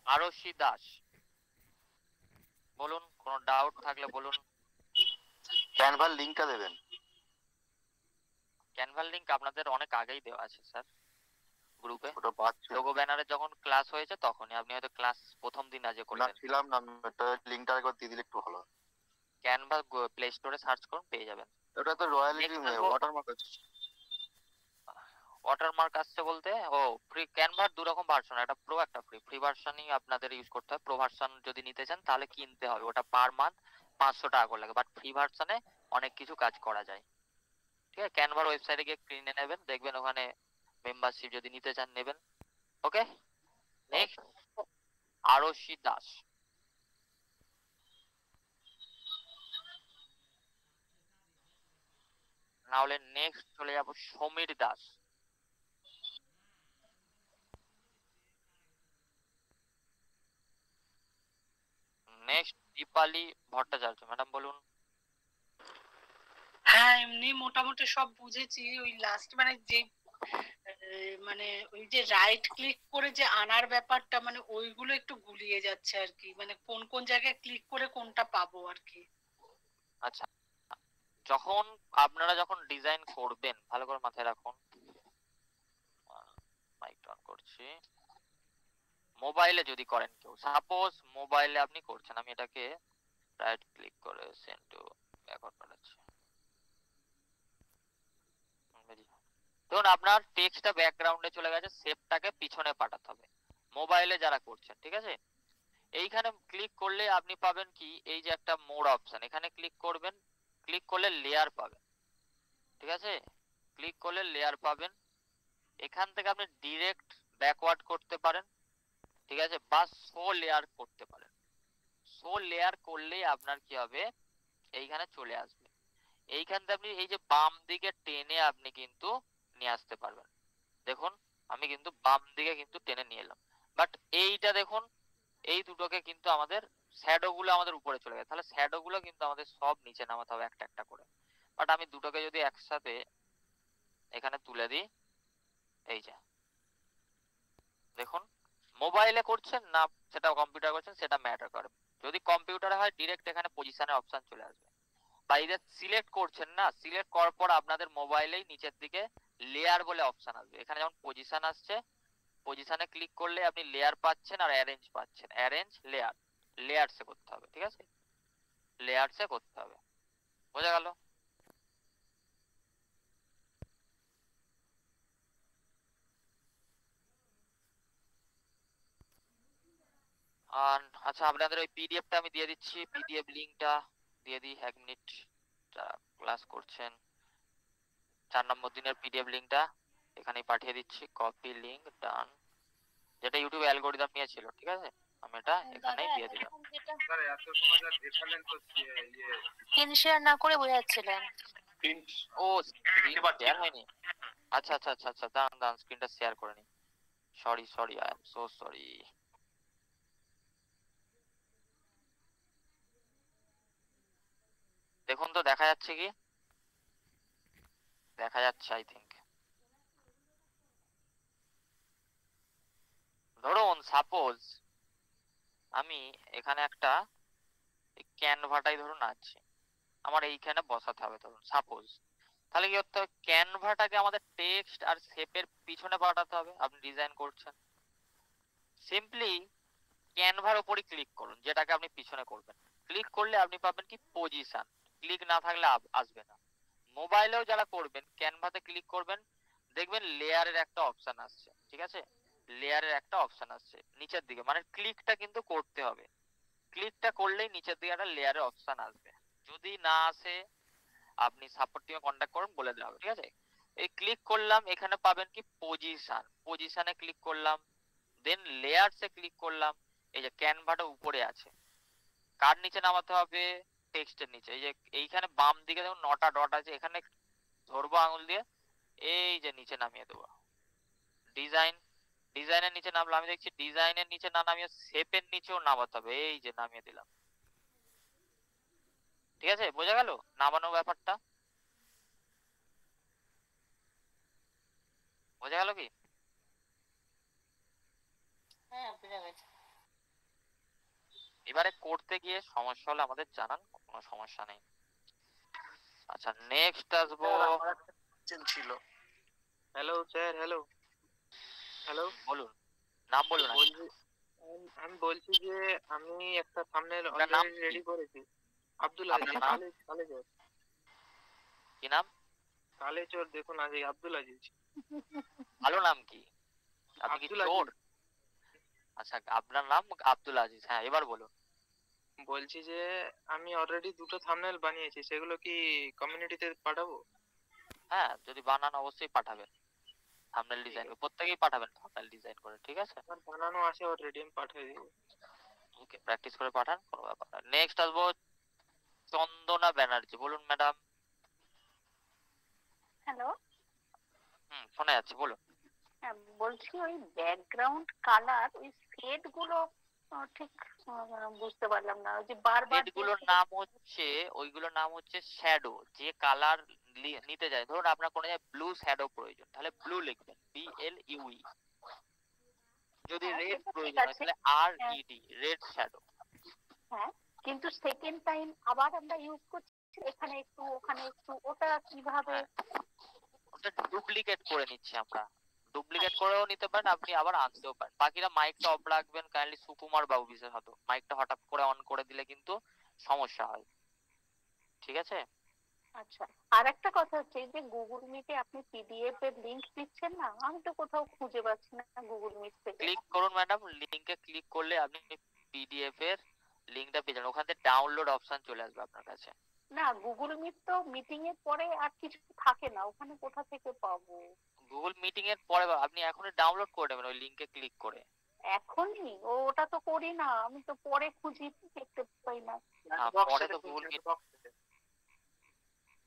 Arshi Das, বলুন, কোনো ডাউট থাকলে বলুন। ক্যানভার লিংকটা দেবেন। ক্যানভার লিংক আপনাদের অনেক আগেই দেওয়া আছে স্যার গ্রুপে। ওটা পাচ্ছি লোগো ব্যানারে যখন ক্লাস হয়েছে তখনই, আপনি হয়তো ক্লাস প্রথম দিন আজ না, করলেন। ছিলাম না, লিংকটা একবার দিয়ে দিলে একটু ভালো হয়। ক্যানভা প্লে স্টোরে সার্চ করুন, পেয়ে যাবেন। ওটা তো রয়্যালিটি Next বলবো- ওয়াটারমার্ক আছে। ওয়াটারমার্ক আসছে বলতে, ও ফ্রি ক্যানভার দু রকম ভার্সন, একটা প্রো একটা ফ্রি। ফ্রি ভার্সনই আপনাদের ইউজ করতে হয়। প্রো ভার্সন যদি নিতে চান তাহলে কিনতে হবে, ওটা পার মান্থ 500 টাকা করে লাগে। বাট ফ্রি ভার্সনে অনেক কিছু কাজ করা যায়। ঠিক আছে, ক্যানভার ওয়েবসাইটে গিয়ে কিনে নেবেন, দেখবেন ওখানে মেম্বারশিপ যদি নিতে চান নেবেন। ওকে, নেক্সট আরশি দাস। না হলে নেক্সট চলে যাবো সমীর দাস। নেক্সট দীপালি ভট্টাচার্য। ম্যাডাম বলুন। হ্যাঁ, এমনি মোটামুটি সব বুঝেছি। ওই লাস্ট মানে যে মানে ওই যে রাইট ক্লিক করে যে আনার ব্যাপারটা, মানে ওইগুলো একটু গুলিয়ে যাচ্ছে আর কি, মানে কোন কোন জায়গায় ক্লিক করে কোনটা পাবো আর কি। আচ্ছা, যখন আপনারা যখন ডিজাইন করবেন, ভালো করে মাথায় রাখুন, মাইক অন করছি। মোবাইলে যদি করেন, কেউ সাপোজ মোবাইলে আপনি করছেন, আমি এটাকে রাইট ক্লিক করে সেন্ড টু ব্যাকওয়ার্ড পাঠাচ্ছি। ধরুন আপনার টেক্সটটা ব্যাকগ্রাউন্ডে চলে গেছে, শেপটাকে পিছনে পাঠাতে হবে মোবাইলে যারা করছেন। ঠিক আছে, এইখানে ক্লিক করলে আপনি পাবেন কি, এই যে একটা মোড অপশন, এখানে ক্লিক করবেন। ক্লিক করলে লেয়ার পাবেন। ঠিক আছে, ক্লিক করলে লেয়ার পাবেন। এখান থেকে আপনি ডিরেক্ট ব্যাকওয়ার্ড করতে পারেন। ঠিক আছে, বা শো লেয়ার করতে পারেন। শো লেয়ার করলেই আপনার কি হবে, এইখানে চলে আসবে। এইখান থেকে আপনি এই যে বাম দিকে টেনে আপনি কিন্তু নিয়ে আসতে পারবেন। দেখুন আমি কিন্তু বাম দিকে কিন্তু টেনে নিয়ে এলাম। বাট এইটা দেখুন, এই দুটোকে কিন্তু আমাদের শ্যাডো গুলো আমাদের উপরে চলে গেছে, তাহলে শ্যাডো গুলো কিন্তু আমাদের সব নিচে নামাতে হবে একটা একটা করে। বাট আমি দুটোকে যদি একসাথে এখানে তুলে দিই, এই যে দেখুন, মোবাইলে করছেন না সেটা কম্পিউটার করছেন সেটা ম্যাটার করে। যদি কম্পিউটারে হয় ডিরেক্ট এখানে পজিশনের অপশন চলে আসবে। বা এই যে সিলেক্ট করছেন না, সিলেক্ট করার পর আপনাদের মোবাইলেই নিচের দিকে লেয়ার বলে অপশন আসবে। এখানে যেমন পজিশন আসছে, পজিশনে ক্লিক করলে আপনি লেয়ার পাচ্ছেন আর অ্যারেঞ্জ পাচ্ছেন। অ্যারেঞ্জ লেয়ার, লেয়ারসে করতে হবে। ঠিক আছে, লেয়ারসে করতে হবে। বোঝা গেল? আর আচ্ছা, আপনাদের ওই পিডিএফটা আমি দিয়ে দিচ্ছি, পিডিএফ লিঙ্কটা দিয়ে দিই, 1 মিনিট। যারা ক্লাস করছেন 4 নম্বর দিনের পিডিএফ লিঙ্কটা এখানেই পাঠিয়ে দিচ্ছি। কপি লিঙ্ক ডান, যেটা ইউটিউব অ্যালগোরিদম নিয়েছিল। ঠিক আছে, আমি এটা এখানেই দিয়ে দিলাম। স্যার এত সময় যা দেখালেন তো স্ক্রিন শেয়ার না করে বোঝাচ্ছিলেন। ও স্ক্রিন শেয়ার হয়নি? আচ্ছা আচ্ছা আচ্ছা আচ্ছা, দাঁড়ান দাঁড়ান, স্ক্রিনটা শেয়ার করে নি। Sorry sorry, I am so sorry. দেখুন তো দেখা যাচ্ছে কি? দেখা যাচ্ছে আই থিঙ্ক। ধরুন সাপোজ আমি এখানে একটা ক্যানভাটাই ধরুন আছে, আমার এইখানে বসাতে হবে ধরুন সাপোজ। তাহলে কি করতে হবে, ক্যানভাটাকে আমাদের টেক্সট আর শেপের পিছনে পাঠাতে হবে। আপনি ডিজাইন করছেন, সিম্পলি ক্যানভার উপরই ক্লিক করুন, যেটাকে আপনি পিছনে করবেন। ক্লিক করলে আপনি পাবেন কি পজিশন, ক্লিক না থাকলে আসবে না। মোবাইলেও যারা করবেন ক্যানভাতে ক্লিক করবেন, দেখবেন লেয়ারের একটা অপশন আসছে। ঠিক আছে, লেয়ারের একটা অপশন আসছে নিচের দিকে, মানে ক্লিকটা কিন্তু করতে হবে। ক্লিকটা করলেই নিচের দিকে একটা লেয়ারের অপশন আসবে। যদি না আসে আপনি সাপোর্ট টিমে কন্ট্যাক্ট করুন, বলে দেওয়া হবে। ঠিক আছে, এই ক্লিক করলাম, এখানে পাবেন কি পজিশন, পজিশনে ক্লিক করলাম, দেন লেয়ারসে ক্লিক করলাম। এই যে ক্যানভাটা উপরে আছে, কার নিচে নামাতে হবে, টেক্সটের নিচে। এই যে এইখানে বাম দিকে দেখুন 9টা ডট আছে, এখানে ধরবো আঙুল দিয়ে, এই যে নিচে নামিয়ে দেবো। ডিজাইন, ডিজাইনের নিচে নামলো, আমি দেখছি ডিজাইনের নিচে না নামিয়ে শেপের নিচেও নামাতে হবে, এই যে নামিয়ে দিলাম। ঠিক আছে, বোঝা গেল নামানোর ব্যাপারটা? বোঝা গেল কি? হ্যাঁ বুঝা গেছে। এবারে করতে গিয়ে সমস্যা হলে আমাদের জানান, কোনো সমস্যা নেই। আচ্ছা, নেক্সট আসবো। ছিল। Hello sir, hello hello. বলুন, নাম বলুন আগে। আমি বলছি যে আমি একটা থাম্বনেল আপনার নাম অলরেডি কি? রেডি করেছি। আব্দুল আপনার আজিজ, নাম কালেচর। কি নাম? কালেচর দেখুন আজি, আব্দুল আজিজ। ভালো নাম কি? আপনি কি আব্দুল চোর? আজিজ। আচ্ছা, আপনার নাম আব্দুল আজিজ, হ্যাঁ এবার বলুন। বলছি যে আমি অলরেডি দুটো থাম্বনেল বানিয়েছি, সেগুলো কি কমিউনিটিতে পাঠাবো? হ্যাঁ, যদি বানান অবশ্যই পাঠাবেন। থাম্বনেল ঠিক ডিজাইন আছে, প্রত্যেকেই পাঠাবেন, থাম্বনেল ডিজাইন করে, ঠিক আছে? আমার বানানো আছে অলরেডি, আমি পাঠিয়ে দিব। ওকে, প্র্যাকটিস করে পাঠান, কোনো ব্যাপার না। নেক্সট আসবো চন্দনা ব্যানার্জি, বলুন ম্যাডাম। হ্যালো, শোনা যাচ্ছে, বলুন। হ্যাঁ বলছি ওই ব্যাকগ্রাউন্ড কালার ওই শেড গুলো ঠিক বুঝতে পারলাম না, ওই যে বারবার এগুলোর নাম হচ্ছে, ওইগুলোর নাম হচ্ছে শ্যাডো। যে কালার নিতে যায়, ধরুন আপনার কোনো জায়গায় ব্লু শ্যাডো প্রয়োজন, তাহলে ব্লু লিখবেন, BLUE। যদি হ্যাঁ, রেড সেটা ঠিক প্রয়োজন হয় আছে। তাহলে RED, রেড শ্যাডো। হ্যাঁ, কিন্তু সেকেন্ড টাইম আবার আমরা ইউজ করছি, এখানে একটু ওখানে একটু, ওটা কিভাবে? ওটা ডুপ্লিকেট করে নিচ্ছি আমরা। ডুপ্লিকেট করেও নিতে পারেন আপনি, আবার আনতেও পারেন। বাকিরা মাইকটা অফ রাখবেন কাইন্ডলি, সুকুমার বাবু বিশেষত। মাইকটা হঠাৎ করে অন করে দিলে কিন্তু সমস্যা হয়, ঠিক আছে? আচ্ছা, আর একটা কথা হচ্ছে, এই যে গুগল মিটে আপনি পিডিএফ এর লিংক দিচ্ছেন না, আমি তো কোথাও খুঁজে পাচ্ছি না গুগল মিট থেকে। ক্লিক করুন ম্যাডাম, লিংকে ক্লিক করলে আপনি পিডিএফ এর লিংকটা পেয়ে যাবেন, ওখান থেকে ডাউনলোড অপশন চলে আসবে আপনার কাছে। না, গুগল মিট তো মিটিং এর পরে আর কিছু থাকে না, ওখানে কোথা থেকে পাবো? গুগল মিটিং এর পরে আপনি এখনই ডাউনলোড করে নেবেন ওই লিংকে ক্লিক করে। এখনই? ওটা তো করি না, আমি তো পরে খুঁজি, দেখতে পাই না। পরে তো গুগল মিট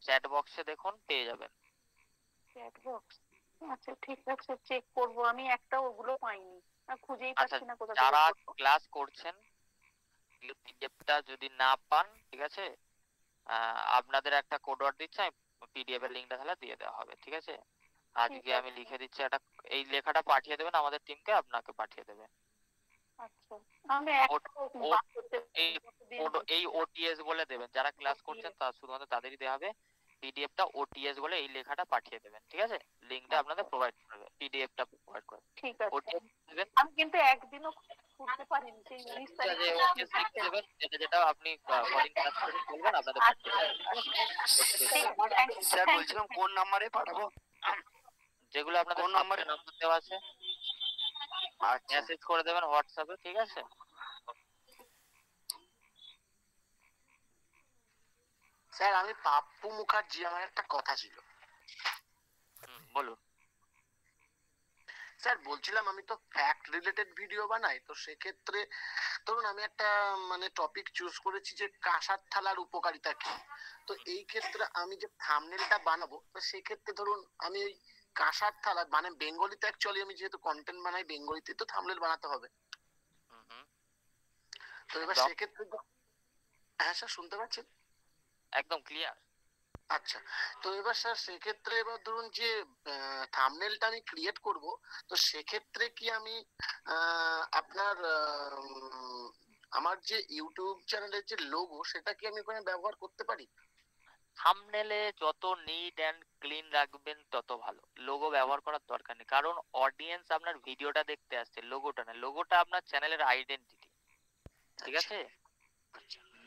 চ্যাট বক্সে দেখুন, পেয়ে যাবেন। Chat box? আচ্ছা ঠিক আছে, চেক করবো। আমি একটা ওগুলো পাইনি, খুঁজেই আচ্ছা, পাচ্ছি না কোথা যারা থেকে করবো। ক্লাস করছেন পিডিএফটা যদি না পান, ঠিক আছে, আপনাদের একটা কোড ওয়ার্ড দিচ্ছে, আমি পিডিএফ এর লিংকটা তাহলে দিয়ে দেওয়া হবে, ঠিক আছে? আজকে আমি লিখে দিচ্ছি একটা, এই লেখাটা পাঠিয়ে দেবেন আমাদের টিমকে, আপনাকে পাঠিয়ে দেবে। আচ্ছা, আমি একটা বার করতে এই ওটিএস বলে দেবেন, যারা ক্লাস করছেন তা শুধুমাত্র তাদেরই দেওয়া হবে। পিডিএফটা ওটিএস বলে এই লেখাটা পাঠিয়ে দেবেন, ঠিক আছে? লিংকটা আপনাদের প্রোভাইড করবে, পিডিএফটা প্রোভাইড করবে। ঠিক আছে। ওটিএস দেবেন, আমি কিন্তু একদিনও করতে পারিনি, সেই 19 ঠিক আছে? তারিখে ওটিএস লিখে দেবেন, যেটা যেটা আপনি কদিন ক্লাস করে বলবেন, আপনাদের পাঠিয়ে দেবে। স্যার বলছিলাম কোন নাম্বারে পাঠাবো? যেগুলো আপনাদের কোন নাম্বার দেওয়া আছে আচ্ছা মেসেজ করে দেবেন হোয়াটসঅ্যাপে, ঠিক আছে? স্যার, আমি পাপ্পু মুখার্জি, আমার একটা কথা ছিল। বলুন। স্যার বলছিলাম, আমি তো ফ্যাক্ট রিলেটেড ভিডিও বানাই, তো সেক্ষেত্রে ধরুন আমি একটা মানে টপিক চুজ করেছি যে কাঁসার থালার উপকারিতা কি। তো এই ক্ষেত্রে আমি যে থাম্বনেলটা বানাবো, তো সেক্ষেত্রে ধরুন আমি ওই কাঁসার থালা মানে বেঙ্গলিতে, অ্যাকচুয়ালি আমি যেহেতু কন্টেন্ট বানাই বেঙ্গলিতে, তো থাম্বনেল বানাতে হবে। তো এবার একদম। সেক্ষেত্রে হ্যাঁ স্যার, শুনতে পাচ্ছেন? একদম ক্লিয়ার। আচ্ছা, তো এবার স্যার সেক্ষেত্রে এবার ধরুন যে থাম্বনেলটা আমি ক্রিয়েট করব, তো সেক্ষেত্রে কি আমি আপনার আমার যে ইউটিউব চ্যানেলের যে লোগো, সেটা কি আমি ওখানে ব্যবহার করতে পারি? থাম্বনেলে যত নিট এন্ড ক্লিন রাখবেন তত ভালো, লোগো ব্যবহার করার দরকার নেই, কারণ অডিয়েন্স আপনার ভিডিওটা দেখতে আসছে, লোগোটা না। লোগোটা আপনার চ্যানেলের আইডেন্টিটি, ঠিক আছে?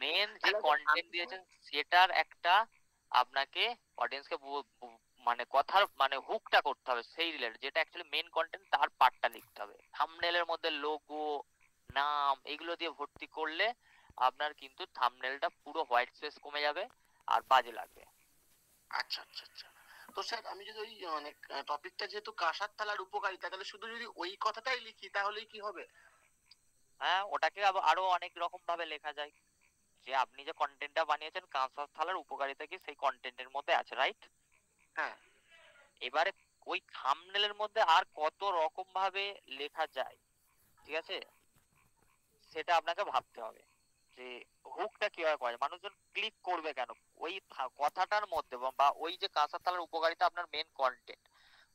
মেন যে কন্টেন্ট দিয়েছেন সেটার একটা আপনাকে অডিয়েন্সকে মানে কথার মানে হুকটা করতে হবে সেই রিলেটেড, যেটা অ্যাকচুয়ালি মেন কন্টেন্ট, তার পার্টটা লিখতে হবে। থাম্বনেলের মধ্যে লোগো, নাম এগুলো দিয়ে ভর্তি করলে আপনার কিন্তু থাম্বনেলটা পুরো হোয়াইট স্পেস কমে যাবে আর বাজে লাগবে। আচ্ছা আচ্ছা আচ্ছা। তো স্যার আমি যদি ওই মানে টপিকটা যেহেতু কাঁসার থালার উপকারিতা, তাহলে শুধু যদি ওই কথাটাই লিখি তাহলেই কি হবে? হ্যাঁ, ওটাকে আরো অনেক রকম ভাবে লেখা যায়, যে আপনি যে কন্টেন্টটা বানিয়েছেন কাঁসার থালার উপকারিতা কি, সেই কন্টেন্টের মধ্যে আছে, রাইট? হ্যাঁ। এবারে ওই থাম্বনেলের মধ্যে আর কত রকম ভাবে লেখা যায়, ঠিক আছে, সেটা আপনাকে ভাবতে হবে যে হুকটা কিভাবে করা যায়, মানুষজন ক্লিক করবে কেন ওই কথাটার মধ্যে, বা ওই যে কাঁসার থালার উপকারিতা আপনার মেন কন্টেন্ট,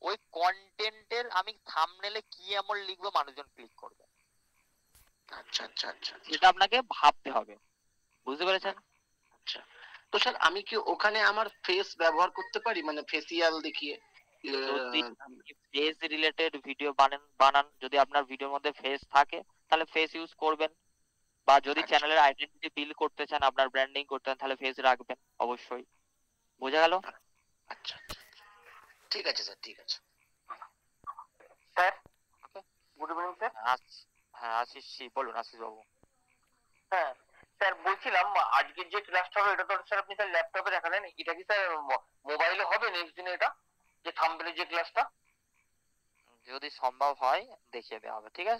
ওই কন্টেন্টের আমি থাম্বনেলে কি এমন লিখবো মানুষজন ক্লিক করবে, আচ্ছা আচ্ছা আচ্ছা আচ্ছা এটা আপনাকে ভাবতে হবে, বুঝতে পেরেছেন? আচ্ছা। তো স্যার আমি কি ওখানে আমার ফেস ব্যবহার করতে পারি, মানে ফেসিয়াল দেখিয়ে? যদি ফেস রিলেটেড ভিডিও বানান, যদি আপনার ভিডিওর মধ্যে ফেস থাকে তাহলে ফেস ইউজ করবেন, বা যদি আচ্ছা চ্যানেলের আইডেন্টিটি বিল্ড করতে চান, আপনার ব্র্যান্ডিং করতে চান, তাহলে ফেস রাখবেন অবশ্যই। বোঝা গেল? আচ্ছা আচ্ছা। ঠিক আছে স্যার, ঠিক আছে। Sir, good evening sir. হ্যাঁ আশিস, বলুন আশিস বাবু। হ্যাঁ স্যার, বলছিলাম আজকের যে ক্লাসটা হলো এটা তো স্যার আপনি স্যার ল্যাপটপে দেখালেন, এটা কি স্যার মোবাইলে হবে নেক্সট দিনে, এটা যে থাম্বনেলের যে ক্লাসটা? যদি সম্ভব হয় দেখিয়ে দেওয়া হবে, ঠিক আছে।